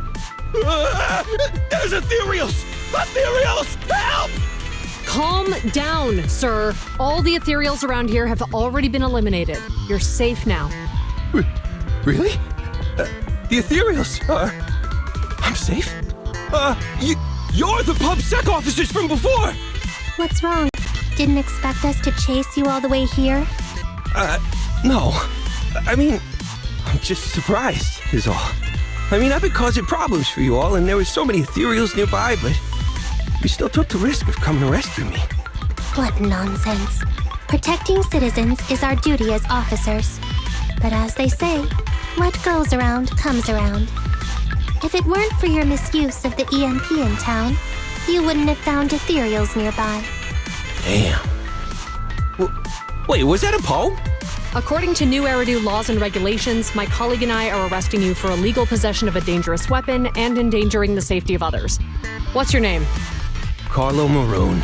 There's ethereals! Ethereals! Help! Calm down, sir. All the ethereals around here have already been eliminated. You're safe now. Really? The ethereals are... I'm safe? You're the PubSec officers from before! What's wrong? Didn't expect us to chase you all the way here? No. I mean, I'm just surprised, is all. I mean, I've been causing problems for you all, and there were so many ethereals nearby, but you still took the risk of coming to rescue me. What nonsense. Protecting citizens is our duty as officers. But as they say, what goes around comes around. If it weren't for your misuse of the EMP in town, you wouldn't have found ethereals nearby. Damn. Wait, was that a poem? According to new Eridu laws and regulations, my colleague and I are arresting you for illegal possession of a dangerous weapon and endangering the safety of others. What's your name? Carlo Maroon.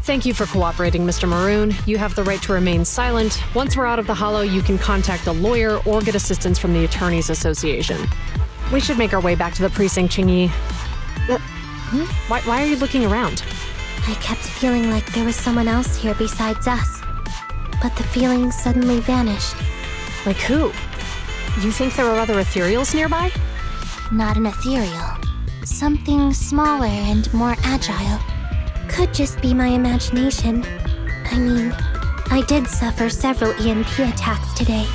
Thank you for cooperating, Mr. Maroon. You have the right to remain silent. Once we're out of the hollow, you can contact a lawyer or get assistance from the Attorneys Association. We should make our way back to the precinct, Chingy. Why are you looking around? I kept feeling like there was someone else here besides us. But the feeling suddenly vanished. Like who? You think there are other ethereals nearby? Not an ethereal. Something smaller and more agile. Could just be my imagination. I mean, I did suffer several EMP attacks today,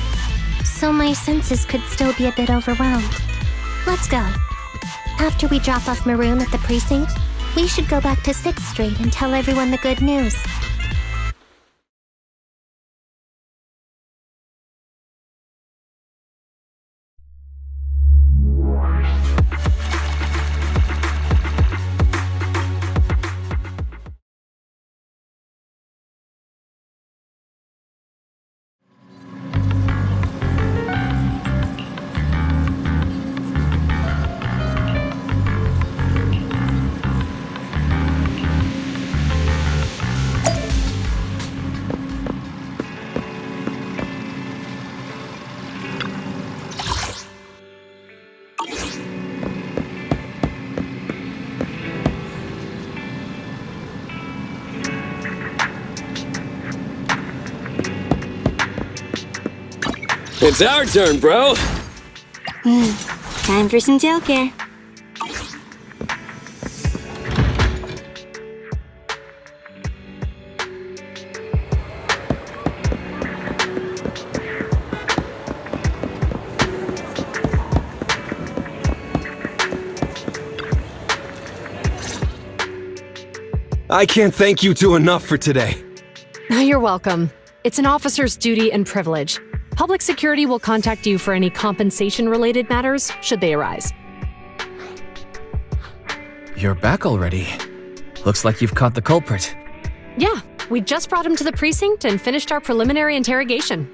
so my senses could still be a bit overwhelmed. Let's go. After we drop off Maroon at the precinct, we should go back to 6th Street and tell everyone the good news. It's our turn, bro. Time for some tail care. I can't thank you two enough for today. You're welcome. It's an officer's duty and privilege. Public security will contact you for any compensation-related matters, should they arise. You're back already. Looks like you've caught the culprit. Yeah, we just brought him to the precinct and finished our preliminary interrogation.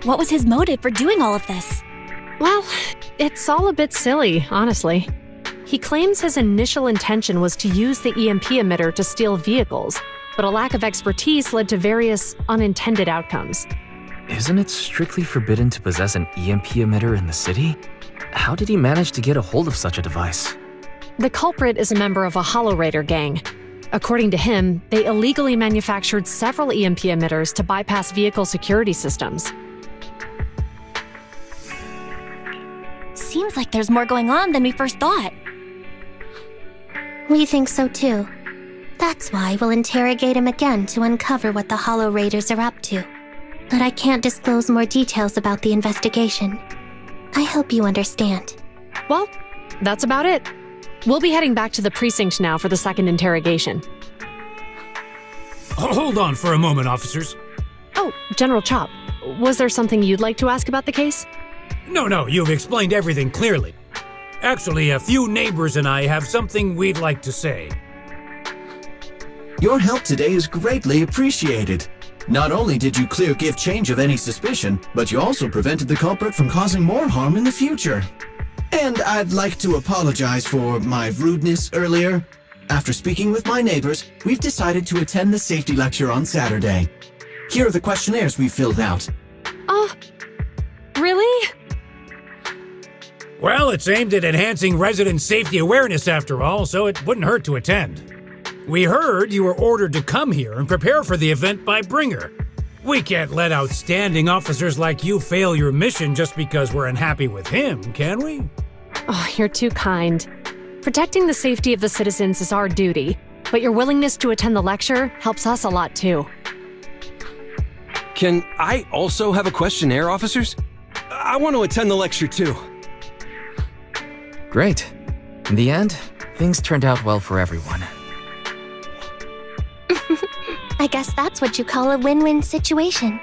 What was his motive for doing all of this? Well, it's all a bit silly, honestly. He claims his initial intention was to use the EMP emitter to steal vehicles, but a lack of expertise led to various unintended outcomes. Isn't it strictly forbidden to possess an EMP emitter in the city? How did he manage to get a hold of such a device? The culprit is a member of a Hollow Raider gang. According to him, they illegally manufactured several EMP emitters to bypass vehicle security systems. Seems like there's more going on than we first thought. We think so too. That's why we'll interrogate him again to uncover what the Hollow Raiders are up to. But I can't disclose more details about the investigation. I hope you understand. Well, that's about it. We'll be heading back to the precinct now for the second interrogation. Hold on for a moment, officers. Oh, General Chop, was there something you'd like to ask about the case? No, you've explained everything clearly. Actually, a few neighbors and I have something we'd like to say. Your help today is greatly appreciated. Not only did you clear give change of any suspicion, but you also prevented the culprit from causing more harm in the future. And I'd like to apologize for my rudeness earlier. After speaking with my neighbors, we've decided to attend the safety lecture on Saturday. Here are the questionnaires we filled out. Really? Well, it's aimed at enhancing resident safety awareness after all, so it wouldn't hurt to attend. We heard you were ordered to come here and prepare for the event by Bringer. We can't let outstanding officers like you fail your mission just because we're unhappy with him, can we? Oh, you're too kind. Protecting the safety of the citizens is our duty, but your willingness to attend the lecture helps us a lot too. Can I also have a questionnaire, officers? I want to attend the lecture too. Great. In the end, things turned out well for everyone. I guess that's what you call a win-win situation.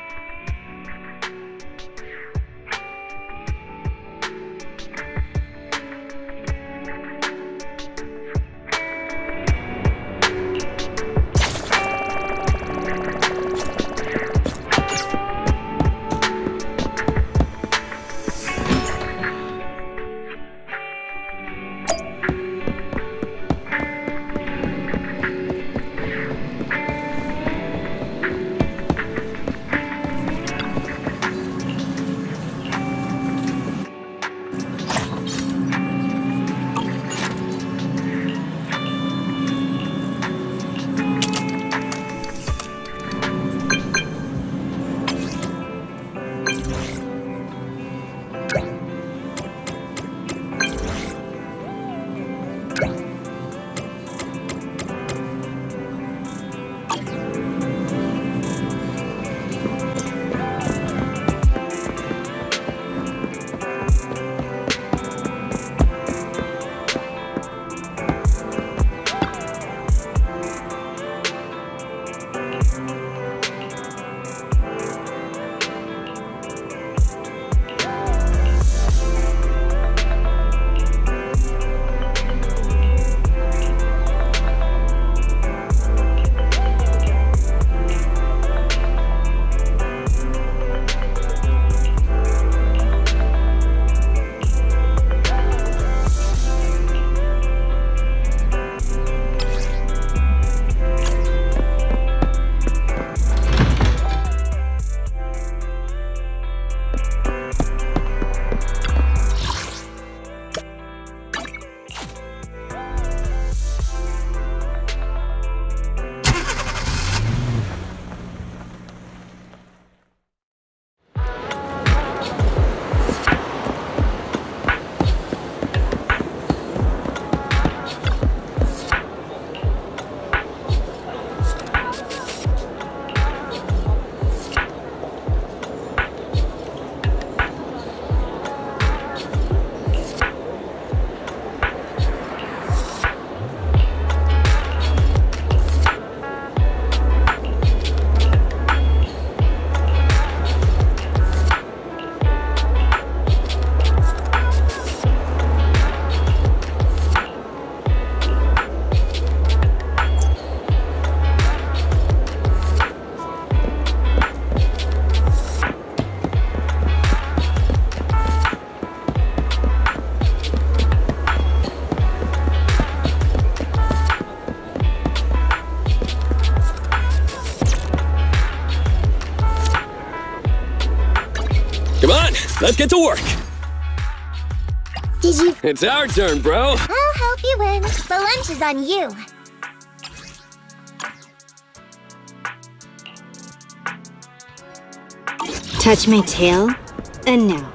let's get to work. Did you? It's our turn, bro. I'll help you win. The lunch is on you. Touch my tail, and now.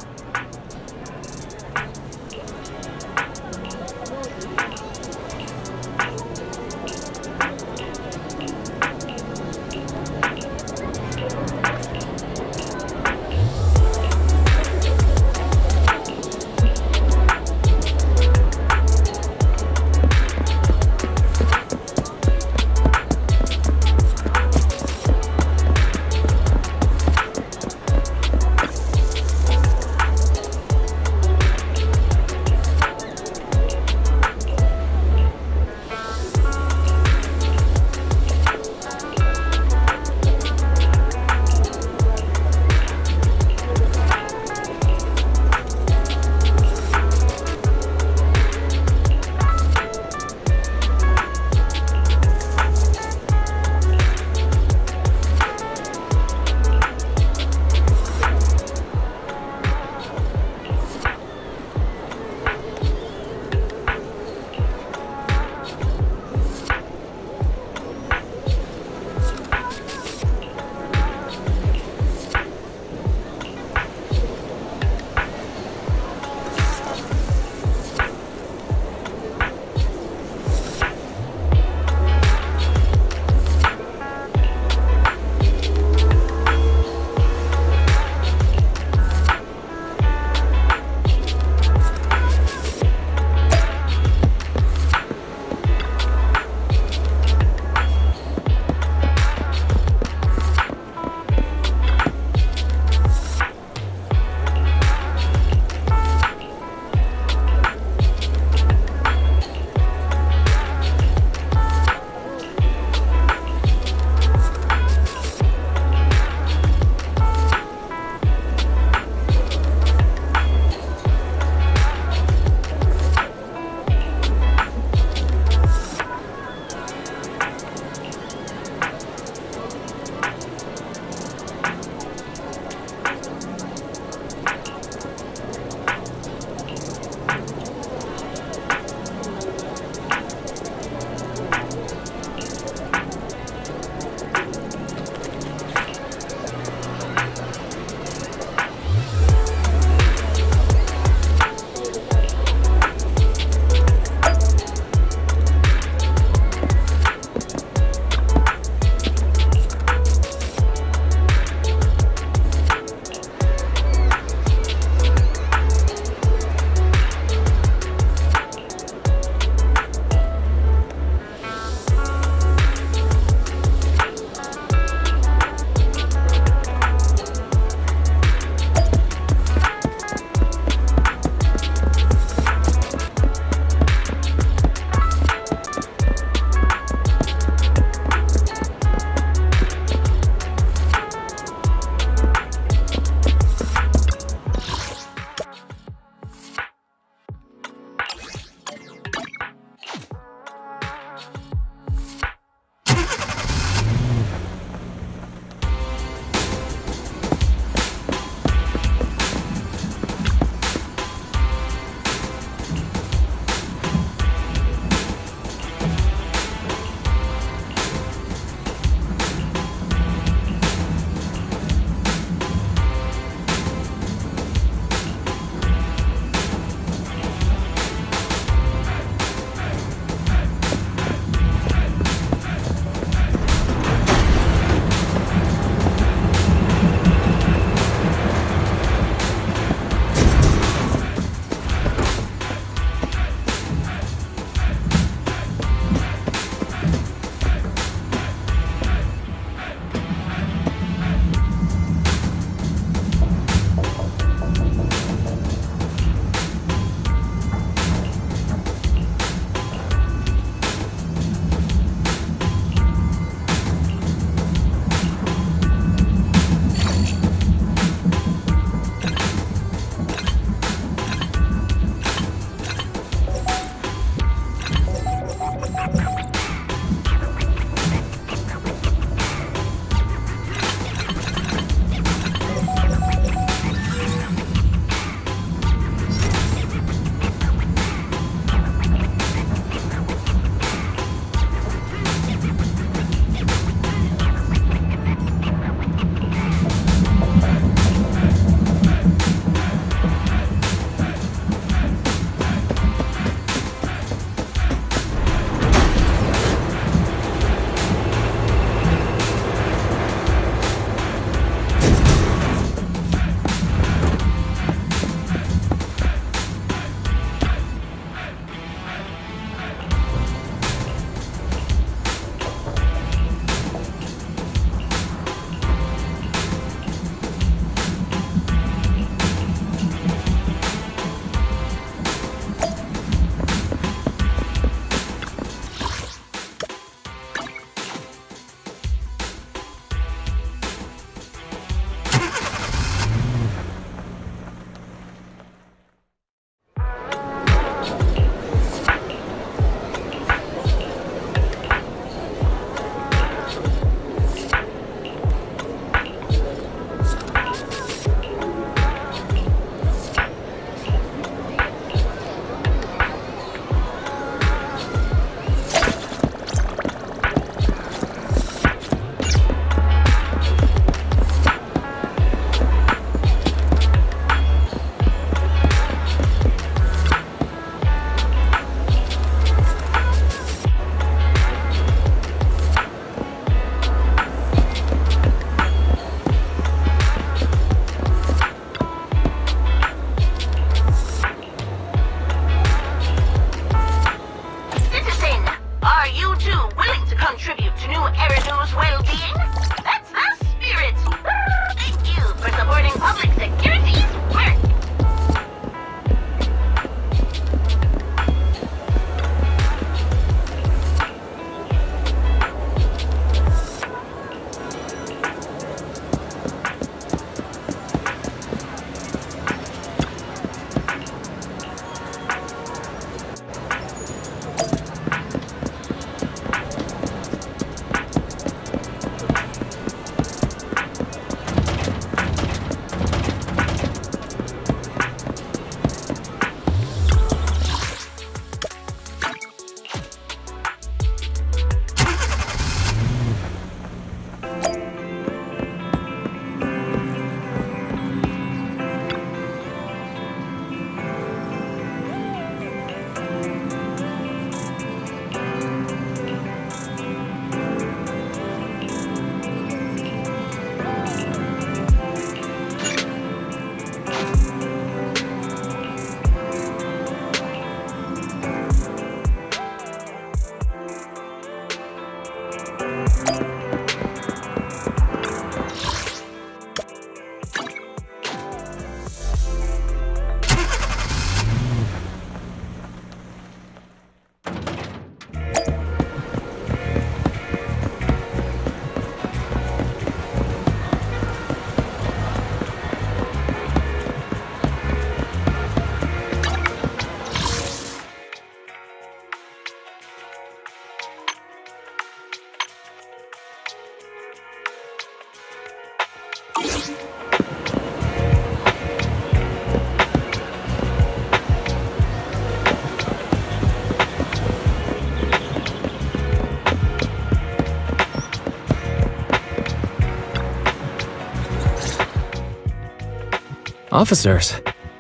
Officers,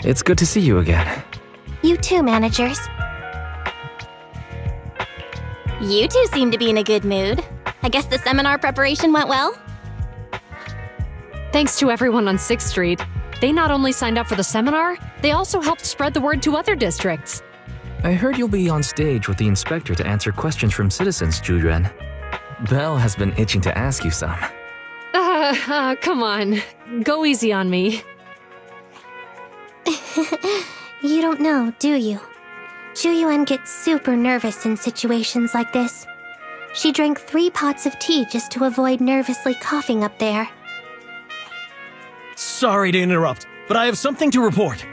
it's good to see you again. You too, managers. You two seem to be in a good mood. I guess the seminar preparation went well? Thanks to everyone on 6th Street. They not only signed up for the seminar, they also helped spread the word to other districts. I heard you'll be on stage with the inspector to answer questions from citizens, Zhu. Belle has been itching to ask you some. Come on. Go easy on me. You don't know, do you? Zhu gets super nervous in situations like this. She drank 3 pots of tea just to avoid nervously coughing up there. Sorry to interrupt, but I have something to report.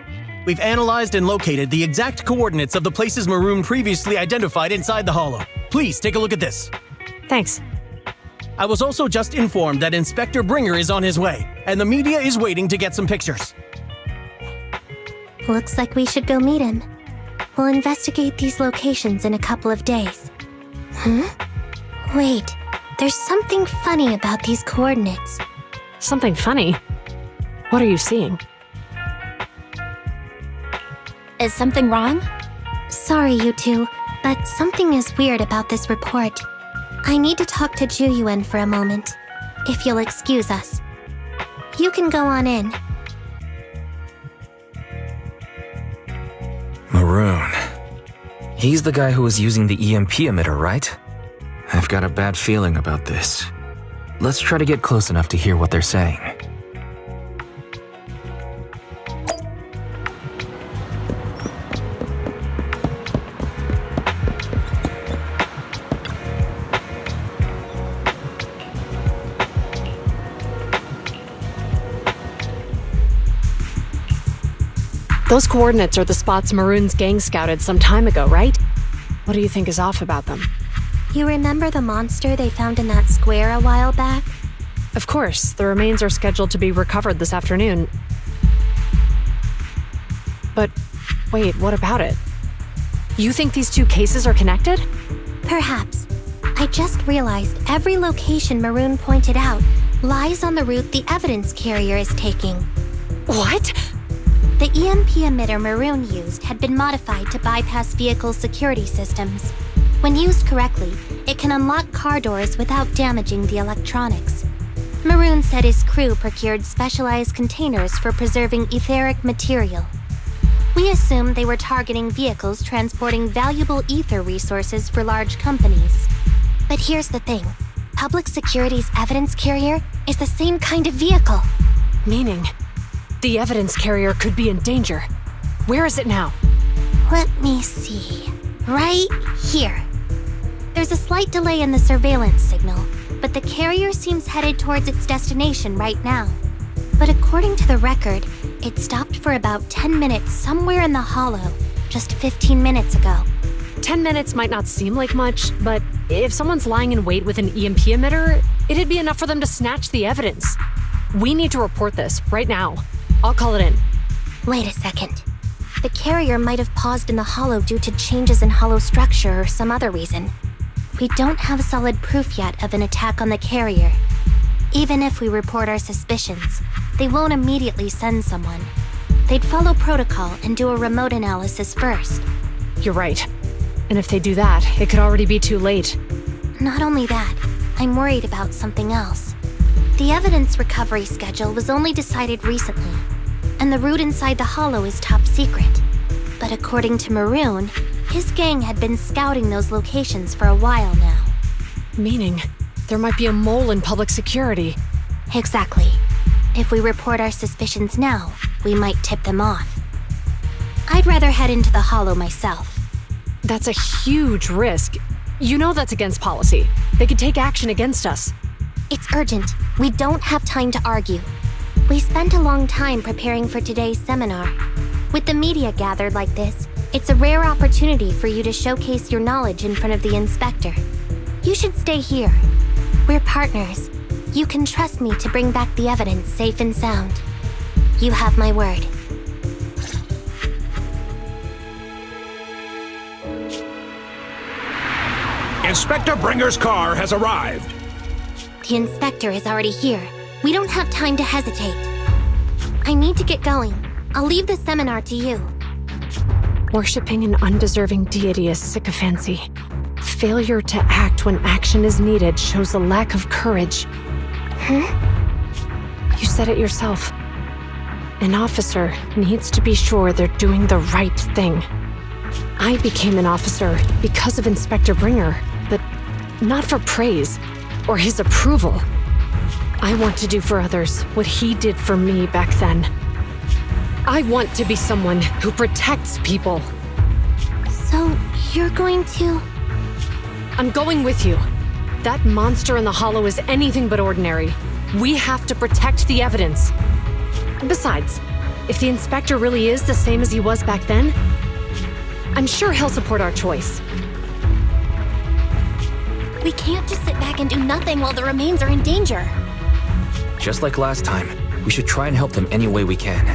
We've analyzed and located the exact coordinates of the places Maroon previously identified inside the hollow. Please take a look at this. Thanks. I was also just informed that Inspector Bringer is on his way, and the media is waiting to get some pictures. Looks like we should go meet him. We'll investigate these locations in a couple of days. Wait, there's something funny about these coordinates. Something funny? What are you seeing? Is something wrong? Sorry, you two, but something is weird about this report. I need to talk to Zhu for a moment, if you'll excuse us. You can go on in. Maroon. He's the guy who was using the EMP emitter, right? I've got a bad feeling about this. Let's try to get close enough to hear what they're saying. Those coordinates are the spots Maroon's gang scouted some time ago, right? What do you think is off about them? You remember the monster they found in that square a while back? Of course, the remains are scheduled to be recovered this afternoon. But wait, what about it? You think these 2 cases are connected? Perhaps. I just realized every location Maroon pointed out lies on the route the evidence carrier is taking. What? The EMP emitter Maroon used had been modified to bypass vehicle security systems. When used correctly, it can unlock car doors without damaging the electronics. Maroon said his crew procured specialized containers for preserving etheric material. We assumed they were targeting vehicles transporting valuable ether resources for large companies. But here's the thing. Public Security's evidence carrier is the same kind of vehicle. Meaning, the evidence carrier could be in danger. Where is it now? Let me see. Right here. There's a slight delay in the surveillance signal, but the carrier seems headed towards its destination right now. But according to the record, it stopped for about 10 minutes somewhere in the hollow, just 15 minutes ago. 10 minutes might not seem like much, but if someone's lying in wait with an EMP emitter, it'd be enough for them to snatch the evidence. We need to report this right now. I'll call it in. Wait a second. The carrier might have paused in the hollow due to changes in hollow structure or some other reason. We don't have solid proof yet of an attack on the carrier. Even if we report our suspicions, they won't immediately send someone. They'd follow protocol and do a remote analysis first. You're right. And if they do that, it could already be too late. Not only that, I'm worried about something else. The evidence recovery schedule was only decided recently, and the route inside the hollow is top secret. But according to Maroon, his gang had been scouting those locations for a while now. Meaning, there might be a mole in public security. Exactly. If we report our suspicions now, we might tip them off. I'd rather head into the hollow myself. That's a huge risk. You know that's against policy. They could take action against us. It's urgent. We don't have time to argue. We spent a long time preparing for today's seminar. With the media gathered like this, it's a rare opportunity for you to showcase your knowledge in front of the inspector. You should stay here. We're partners. You can trust me to bring back the evidence safe and sound. You have my word. Inspector Bringer's car has arrived. The inspector is already here. We don't have time to hesitate. I need to get going. I'll leave the seminar to you. Worshipping an undeserving deity is sycophancy. Failure to act when action is needed shows a lack of courage. You said it yourself. An officer needs to be sure they're doing the right thing. I became an officer because of Inspector Bringer, but not for praise or his approval. I want to do for others what he did for me back then. I want to be someone who protects people. So, you're going to... I'm going with you. That monster in the hollow is anything but ordinary. We have to protect the evidence. Besides, if the inspector really is the same as he was back then, I'm sure he'll support our choice. We can't just sit back and do nothing while the remains are in danger. Just like last time, we should try and help them any way we can.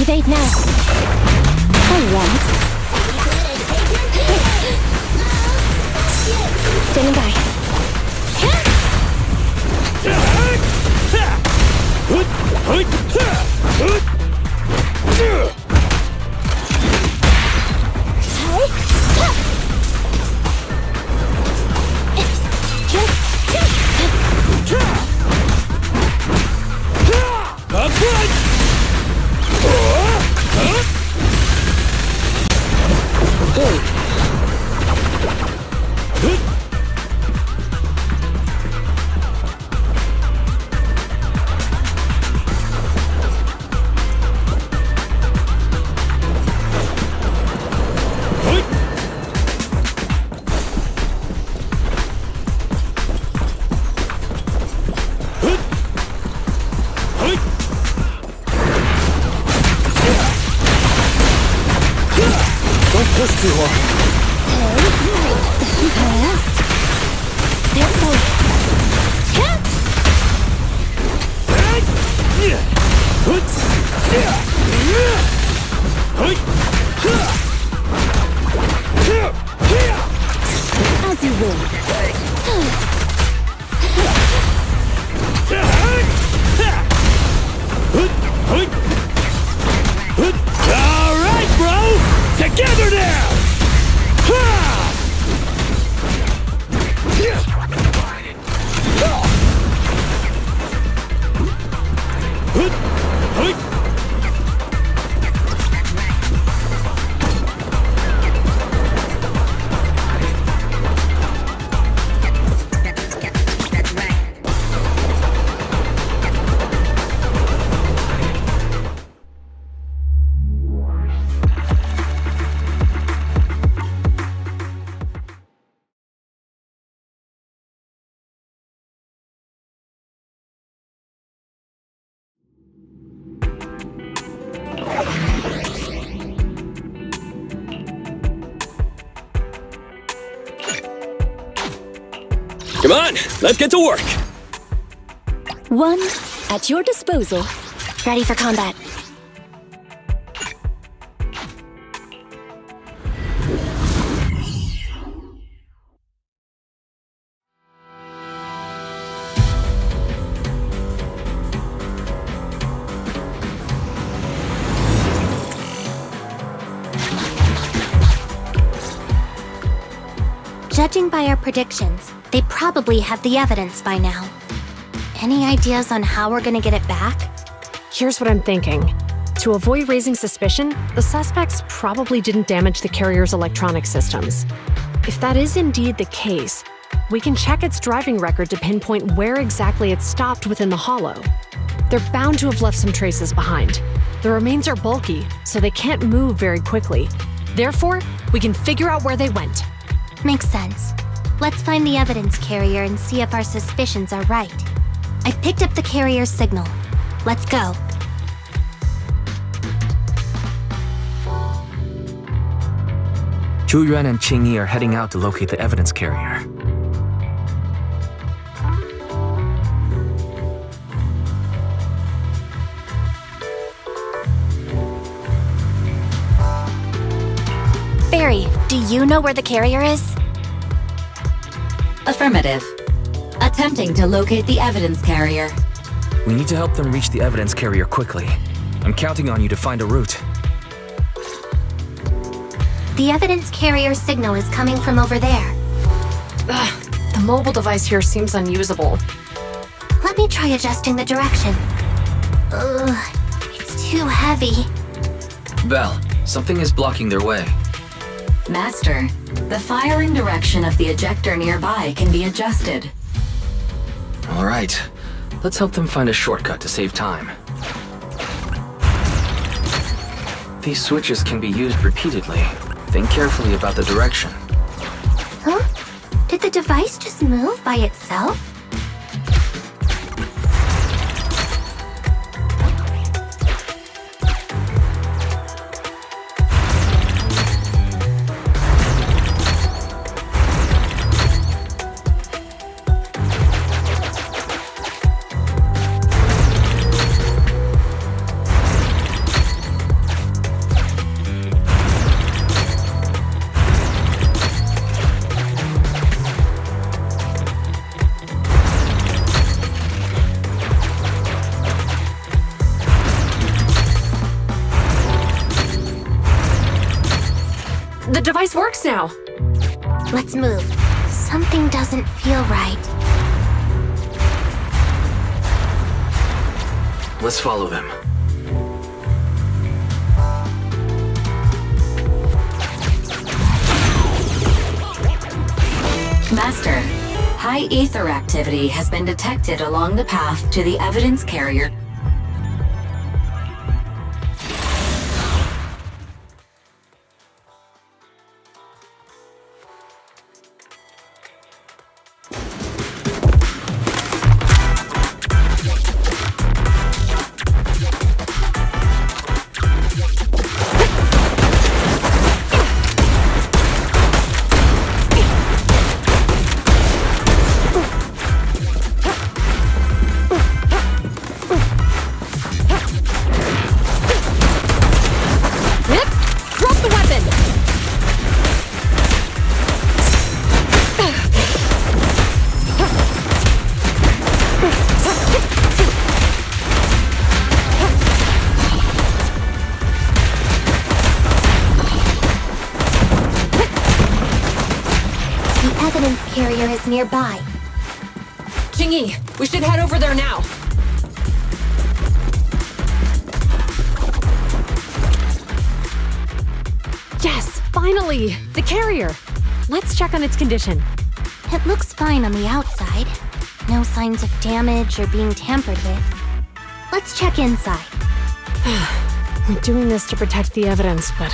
Evade now. Alright. Standing by. Push too hard. As you will. All right, bro! Together now! Come on, let's get to work. One at your disposal. Ready for combat. Judging by our predictions, they probably have the evidence by now. Any ideas on how we're gonna get it back? Here's what I'm thinking. To avoid raising suspicion, the suspects probably didn't damage the carrier's electronic systems. If that is indeed the case, we can check its driving record to pinpoint where exactly it stopped within the hollow. They're bound to have left some traces behind. The remains are bulky, so they can't move very quickly. Therefore, we can figure out where they went. Makes sense. Let's find the evidence carrier and see if our suspicions are right. I picked up the carrier's signal. Let's go. Zhu Yuan and Qing Yi are heading out to locate the evidence carrier. Barry, do you know where the carrier is? Affirmative. Attempting to locate the evidence carrier. We need to help them reach the evidence carrier quickly. I'm counting on you to find a route. The evidence carrier signal is coming from over there. Ugh, the mobile device here seems unusable. Let me try adjusting the direction. Ugh, it's too heavy. Belle, something is blocking their way. Master, the firing direction of the ejector nearby can be adjusted. All right, let's help them find a shortcut to save time. These switches can be used repeatedly. Think carefully about the direction. Huh? Did the device just move by itself? The device works now! Let's move. Something doesn't feel right. Let's follow them. Master, high ether activity has been detected along the path to the evidence carrier. Carrier is nearby. Qing Yi, we should head over there now. Yes, finally! The carrier! Let's check on its condition. It looks fine on the outside. No signs of damage or being tampered with. Let's check inside. We're doing this to protect the evidence, but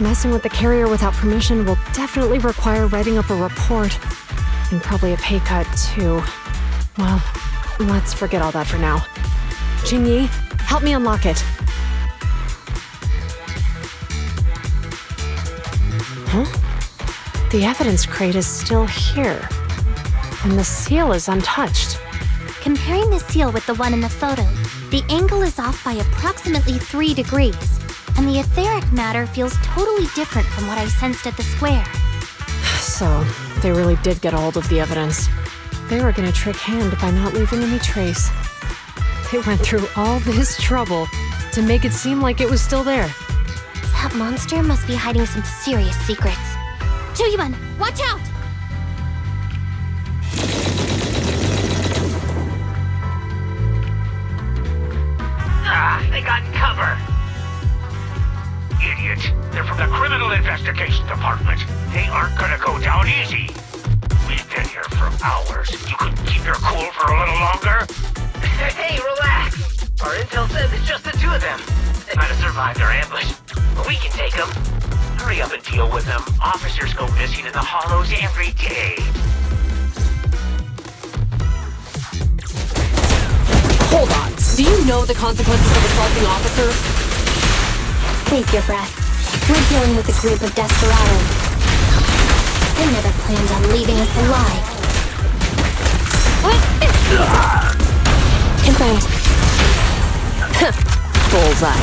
messing with the carrier without permission will definitely require writing up a report. And probably a pay cut, too. Well, let's forget all that for now. Qing Yi, help me unlock it. Huh? The evidence crate is still here. And the seal is untouched. Comparing the seal with the one in the photo, the angle is off by approximately 3 degrees, and the etheric matter feels totally different from what I sensed at the square. So, they really did get a hold of the evidence. They were gonna trick Hand by not leaving any trace. They went through all this trouble to make it seem like it was still there. That monster must be hiding some serious secrets. Joyun, watch out! They got cover. Idiot. They're from the Criminal Investigation Department. They aren't gonna go down easy. We've been here for hours. You couldn't keep your cool for a little longer? Hey, relax. Our intel says it's just the 2 of them. They might have survived our ambush, but we can take them. Hurry up and deal with them. Officers go missing in the hollows every day. Hold on. Do you know the consequences of assaulting officers? Save your breath. We're dealing with a group of desperados. They never planned on leaving us alive. Confirmed. Bullseye.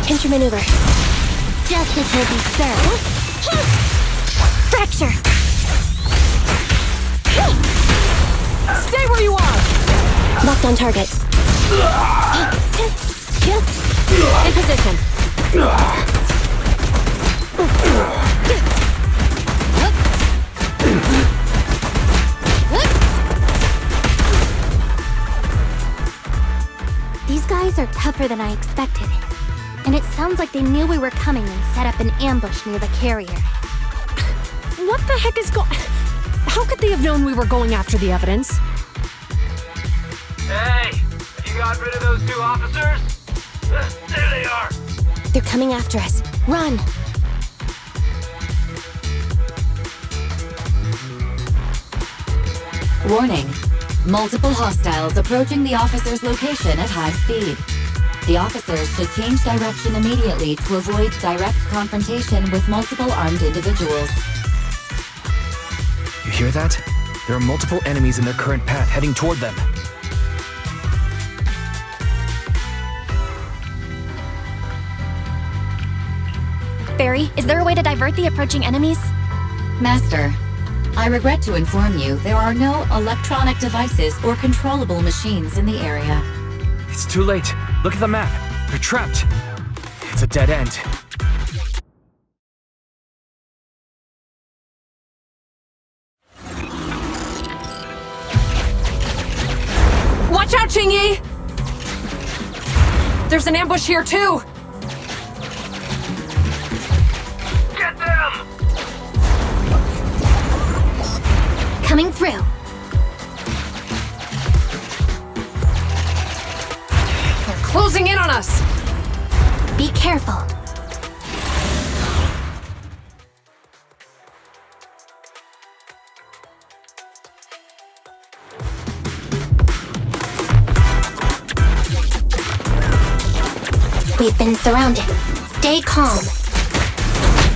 Countermaneuver. Justice will be served. Fracture. Stay where you are! Locked on target. In position. These guys are tougher than I expected. And it sounds like they knew we were coming and set up an ambush near the carrier. What the heck is going... How could they have known we were going after the evidence? Hey, you got rid of those 2 officers? There they are. They're coming after us. Run! Warning. Multiple hostiles approaching the officer's location at high speed. The officers should change direction immediately to avoid direct confrontation with multiple armed individuals. You hear that? There are multiple enemies in their current path heading toward them. Barry, is there a way to divert the approaching enemies? Master, I regret to inform you there are no electronic devices or controllable machines in the area. It's too late. Look at the map. They're trapped. It's a dead end. Watch out, Qingyi! There's an ambush here, too! Get them! Coming through. They're closing in on us! Be careful. We've been surrounded. Stay calm.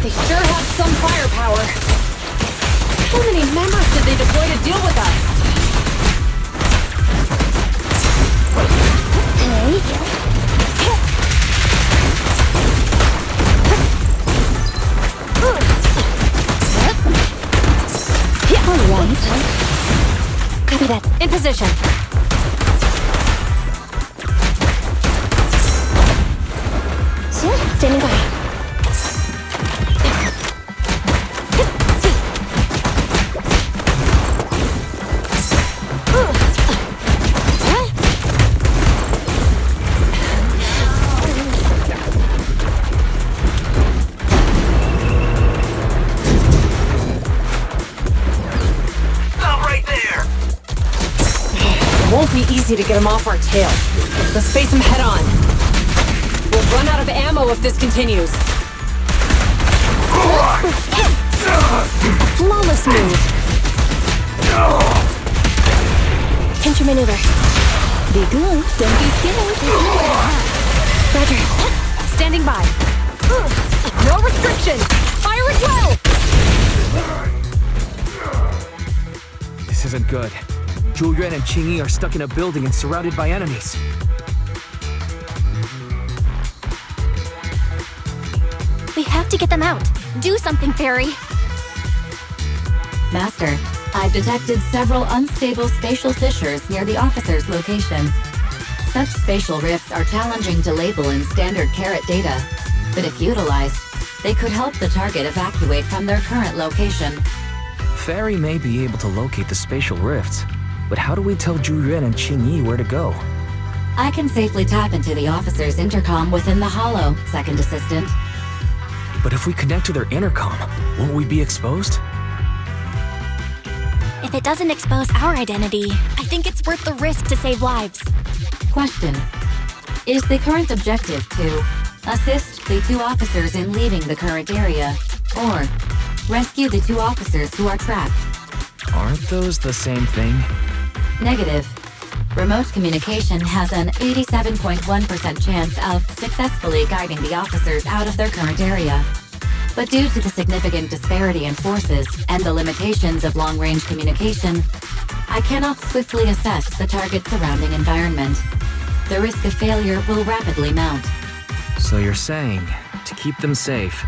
They sure have some firepower. How many members did they deploy to deal with us? Alright. Copy that. In position. Standing by. Won't be easy to get them off our tail. Let's face them head on. We'll run out of ammo if this continues. A flawless move. Countermaneuver. Be good, don't be scared. Roger. Standing by. No restriction. Fire at will. This isn't good. Zhu Yuan and Qingyi are stuck in a building and surrounded by enemies. We have to get them out. Do something, Fairy. Master, I've detected several unstable spatial fissures near the officer's location. Such spatial rifts are challenging to label in standard carrot data, but if utilized, they could help the target evacuate from their current location. Fairy may be able to locate the spatial rifts, but how do we tell Zhu Yuan and Qingyi where to go? I can safely tap into the officer's intercom within the hollow, Second Assistant. But if we connect to their intercom, won't we be exposed? If it doesn't expose our identity, I think it's worth the risk to save lives. Question. Is the current objective to assist the 2 officers in leaving the current area, or rescue the 2 officers who are trapped? Aren't those the same thing? Negative. Remote communication has an 87.1% chance of successfully guiding the officers out of their current area. But due to the significant disparity in forces and the limitations of long-range communication, I cannot swiftly assess the target's surrounding environment. The risk of failure will rapidly mount. So you're saying, to keep them safe,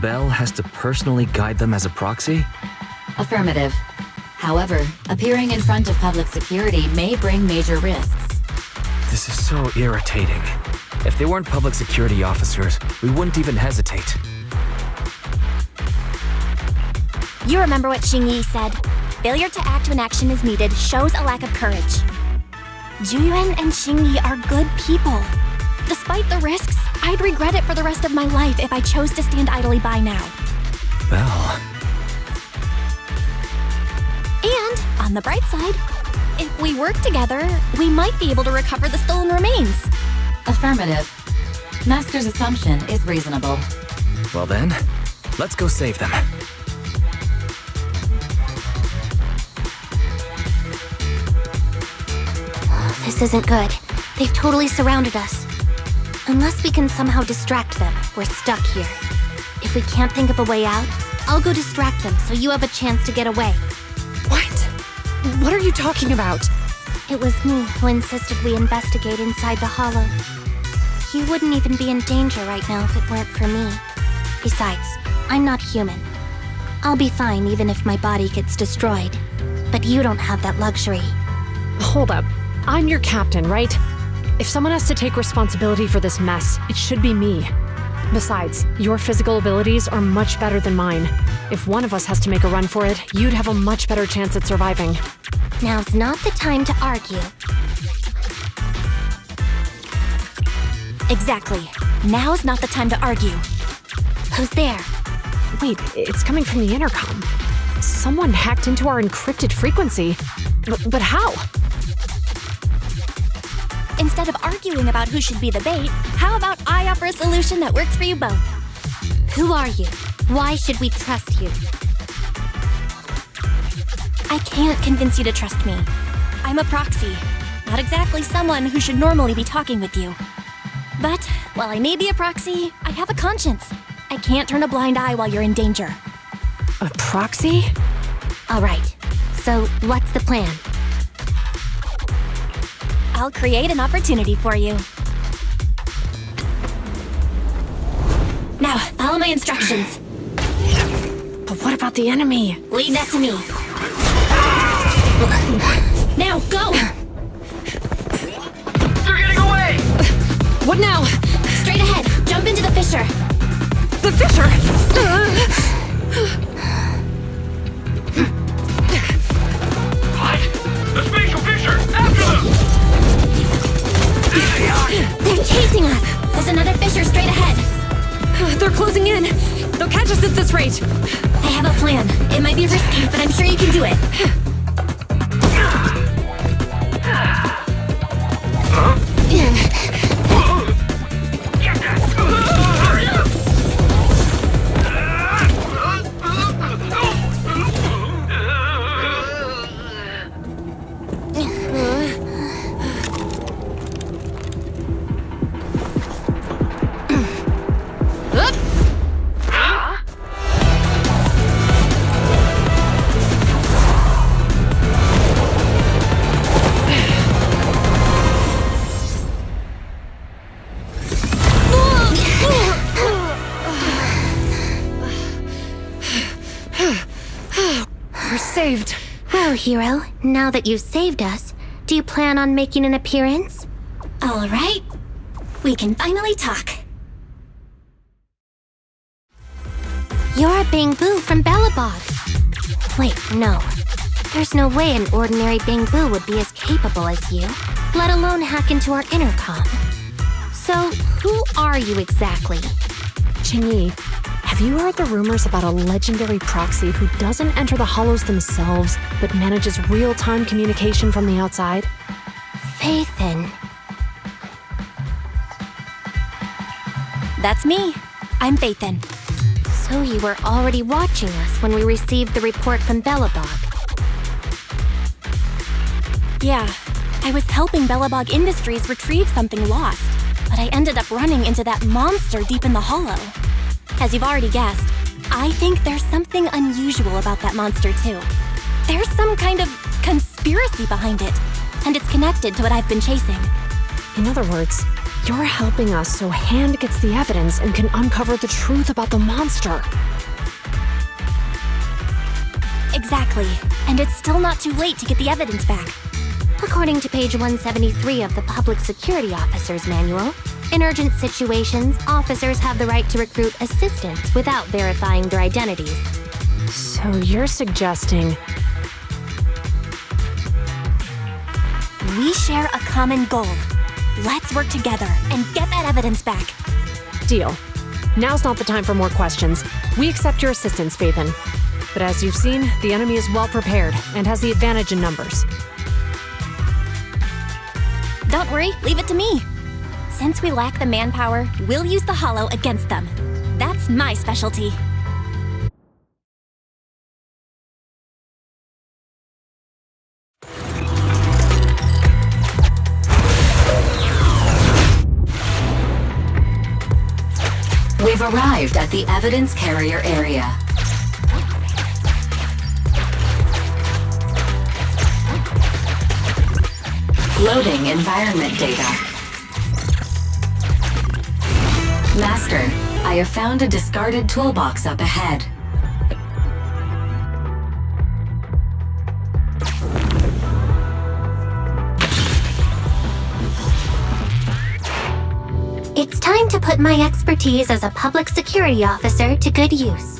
Belle has to personally guide them as a proxy? Affirmative. However, appearing in front of public security may bring major risks. This is so irritating. If they weren't public security officers, we wouldn't even hesitate. You remember what Qingyi said. Failure to act when action is needed shows a lack of courage. Zhu Yuan and Qingyi are good people. Despite the risks, I'd regret it for the rest of my life if I chose to stand idly by now. Belle. And, on the bright side, if we work together, we might be able to recover the stolen remains. Affirmative. Master's assumption is reasonable. Well then, let's go save them. This isn't good. They've totally surrounded us. Unless we can somehow distract them, we're stuck here. If we can't think of a way out, I'll go distract them so you have a chance to get away. What? What are you talking about? It was me who insisted we investigate inside the hollow. You wouldn't even be in danger right now if it weren't for me. Besides, I'm not human. I'll be fine even if my body gets destroyed. But you don't have that luxury. Hold up. I'm your captain, right? If someone has to take responsibility for this mess, it should be me. Besides, your physical abilities are much better than mine. If one of us has to make a run for it, you'd have a much better chance at surviving. Now's not the time to argue. Exactly. Now's not the time to argue. Who's there? Wait, it's coming from the intercom. Someone hacked into our encrypted frequency. But how? Instead of arguing about who should be the bait, how about I offer a solution that works for you both? Who are you? Why should we trust you? I can't convince you to trust me. I'm a proxy, not exactly someone who should normally be talking with you. But while I may be a proxy, I have a conscience. I can't turn a blind eye while you're in danger. A proxy? All right. So, what's the plan? I'll create an opportunity for you. Now, follow my instructions. But what about the enemy? Leave that to me. Now, go! They're getting away! What now? Straight ahead. Jump into the fissure. The fissure! What? The spatial fissure! After them! There they are! They're chasing us! There's another fissure straight ahead. They're closing in. They'll catch us at this rate. I have a plan. It might be risky, but I'm sure you can do it. saved. Well, hero, now that you've saved us, do you plan on making an appearance? All right. We can finally talk. You're Bang-Boo from Bellabog. Wait, no. There's no way an ordinary Bang-Boo would be as capable as you, let alone hack into our intercom. So, who are you exactly? Qingyi, have you heard the rumors about a legendary proxy who doesn't enter the hollows themselves, but manages real-time communication from the outside? Faithin. That's me. I'm Faithin. So you were already watching us when we received the report from Bellabog. Yeah, I was helping Bellabog Industries retrieve something lost, but I ended up running into that monster deep in the hollow. As you've already guessed, I think there's something unusual about that monster too. There's some kind of conspiracy behind it, and it's connected to what I've been chasing. In other words, you're helping us so Hand gets the evidence and can uncover the truth about the monster. Exactly, and it's still not too late to get the evidence back. According to page 173 of the Public Security Officer's Manual, in urgent situations, officers have the right to recruit assistants without verifying their identities. So you're suggesting... We share a common goal. Let's work together and get that evidence back. Deal. Now's not the time for more questions. We accept your assistance, Faithin. But as you've seen, the enemy is well prepared and has the advantage in numbers. Don't worry, leave it to me. Since we lack the manpower, we'll use the hollow against them. That's my specialty. We've arrived at the evidence carrier area. Loading environment data. Master, I have found a discarded toolbox up ahead. It's time to put my expertise as a public security officer to good use.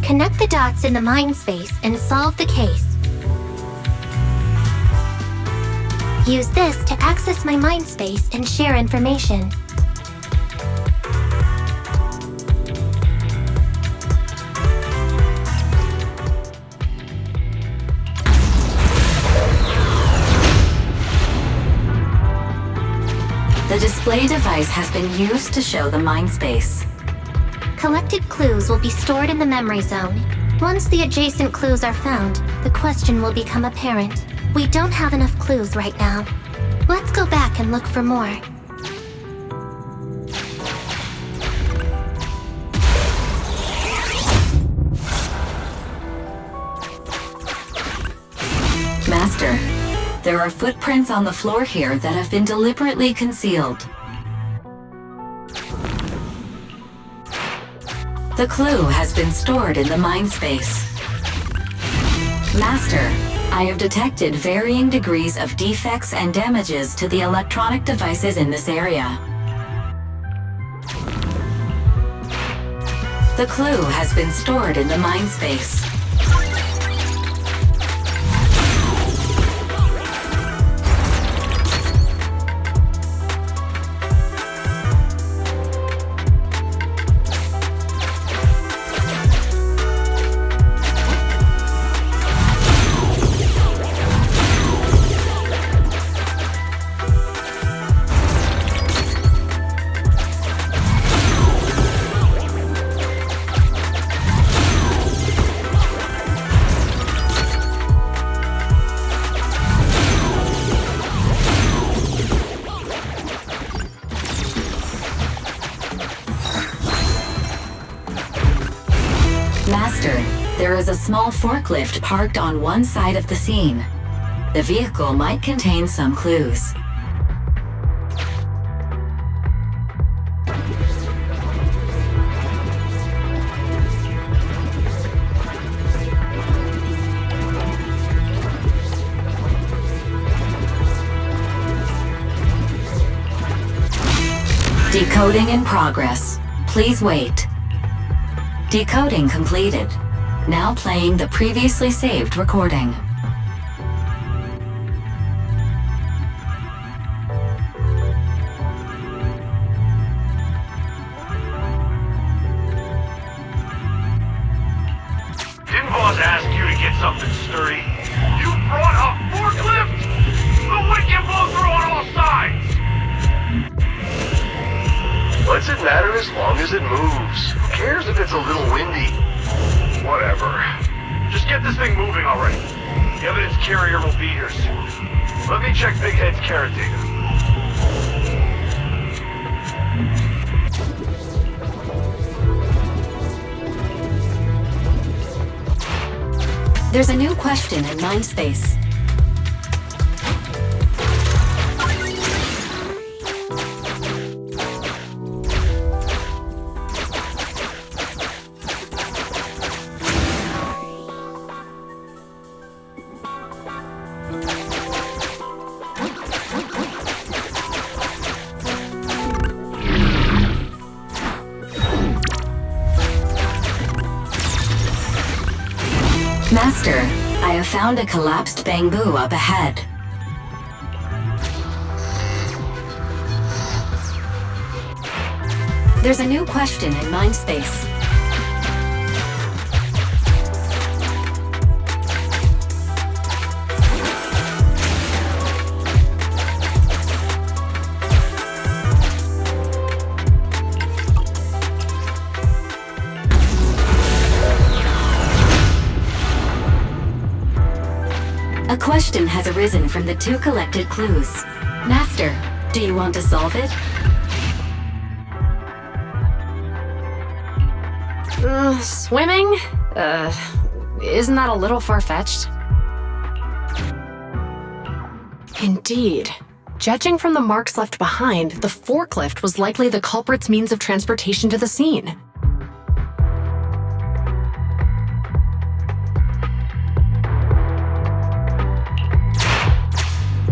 Connect the dots in the mind space and solve the case. Use this to access my mind space and share information. The display device has been used to show the mind space. Collected clues will be stored in the memory zone. Once the adjacent clues are found, the question will become apparent. We don't have enough clues right now. Let's go back and look for more. Master, there are footprints on the floor here that have been deliberately concealed. The clue has been stored in the mind space. Master, I have detected varying degrees of defects and damages to the electronic devices in this area. The clue has been stored in the mind space. Master, there is a small forklift parked on one side of the scene. The vehicle might contain some clues. Decoding in progress. Please wait. Decoding completed. Now playing the previously saved recording. Didn't boss ask you to get something sturdy? You brought a forklift? The wind can blow through on all sides! What's it matter as long as it moves? Who cares if it's a little windy? Whatever. Just get this thing moving already. The evidence carrier will be here soon. Let me check Big Head's carrot data. There's a new question in Mindspace. Master, I have found a collapsed bamboo up ahead. There's a new question in Mindspace. A question has arisen from the 2 collected clues. Master, do you want to solve it? Swimming? Isn't that a little far-fetched? Indeed. Judging from the marks left behind, the forklift was likely the culprit's means of transportation to the scene.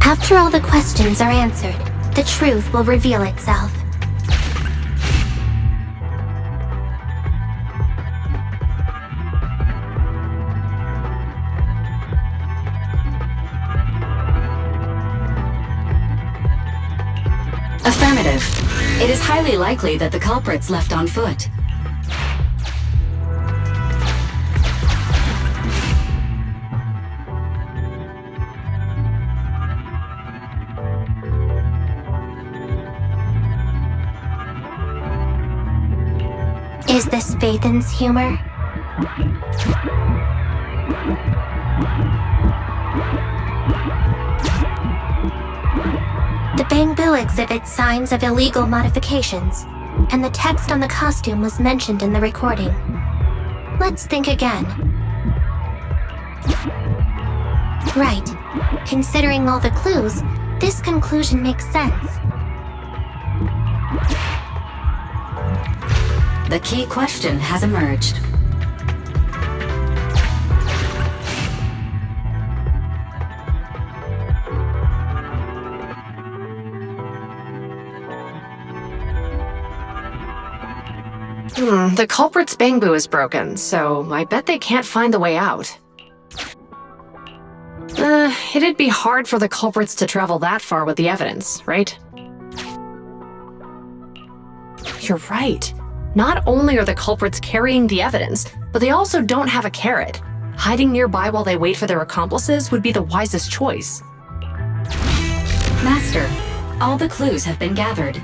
After all the questions are answered, the truth will reveal itself. Affirmative. It is highly likely that the culprits left on foot. Is this Phaethon's humor? The bamboo exhibits signs of illegal modifications, and the text on the costume was mentioned in the recording. Let's think again. Right. Considering all the clues, this conclusion makes sense. The key question has emerged. The culprit's bamboo is broken, so I bet they can't find the way out. It'd be hard for the culprits to travel that far with the evidence, right? You're right. Not only are the culprits carrying the evidence, but they also don't have a carrot. Hiding nearby while they wait for their accomplices would be the wisest choice. Master, all the clues have been gathered.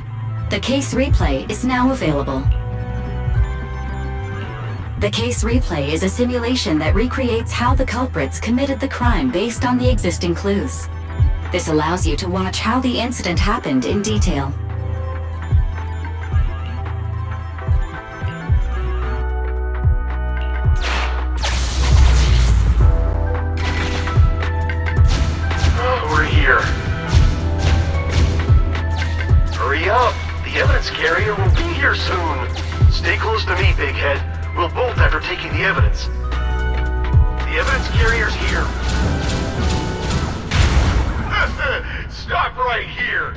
The case replay is now available. The case replay is a simulation that recreates how the culprits committed the crime based on the existing clues. This allows you to watch how the incident happened in detail. We're here. Hurry up! The evidence carrier will be here soon. Stay close to me, Big Head. We'll bolt after taking the evidence. The evidence carrier's here. Stop right here.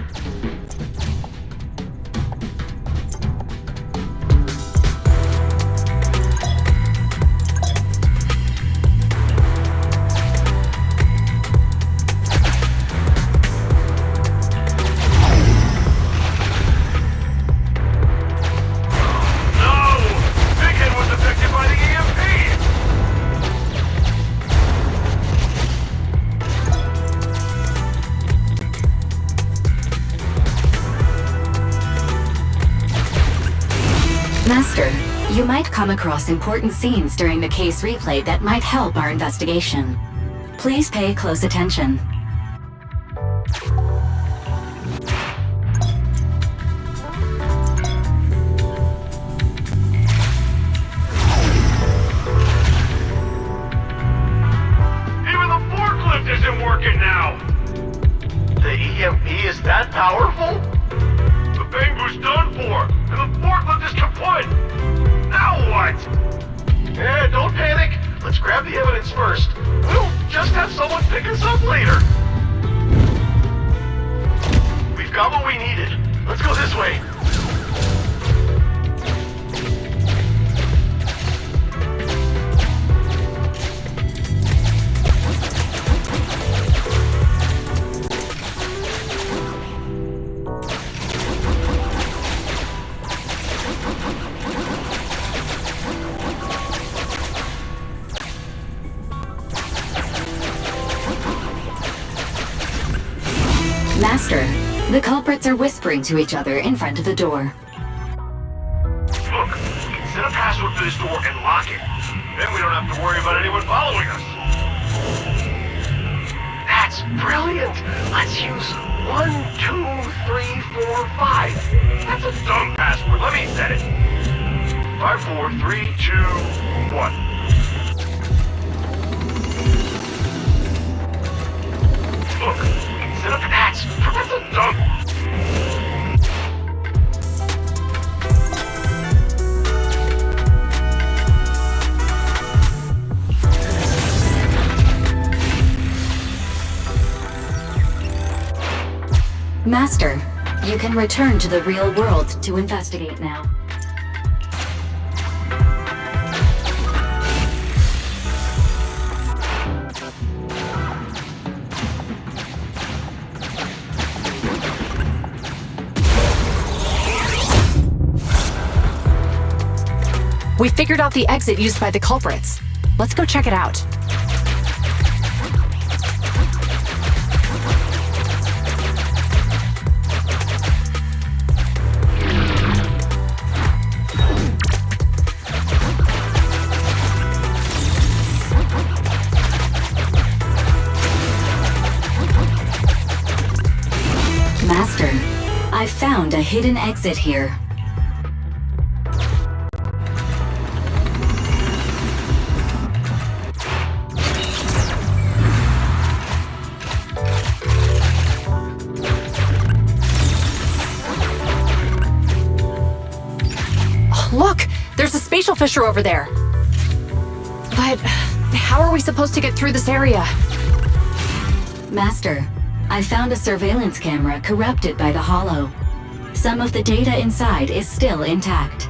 Master, you might come across important scenes during the case replay that might help our investigation. Please pay close attention. Even the forklift isn't working now! The EMP is that powerful? The Bangoo's done for, and the forklift is kaput! Now what? Yeah, don't panic. Let's grab the evidence first. We'll just have someone pick us up later. We've got what we needed. Let's go this way. Master, the culprits are whispering to each other in front of the door. Look, we can set a password for this door and lock it. Then we don't have to worry about anyone following us. That's brilliant. Let's use 1, 2, 3, 4, 5. That's a dumb password. Let me set it. 5, 4, 3, 2, 1. Look, we can set up that's a dumb. Master, you can return to the real world to investigate now. We figured out the exit used by the culprits. Let's go check it out. Master, I found a hidden exit here. Look! There's a spatial fissure over there! But how are we supposed to get through this area? Master, I found a surveillance camera corrupted by the Hollow. Some of the data inside is still intact.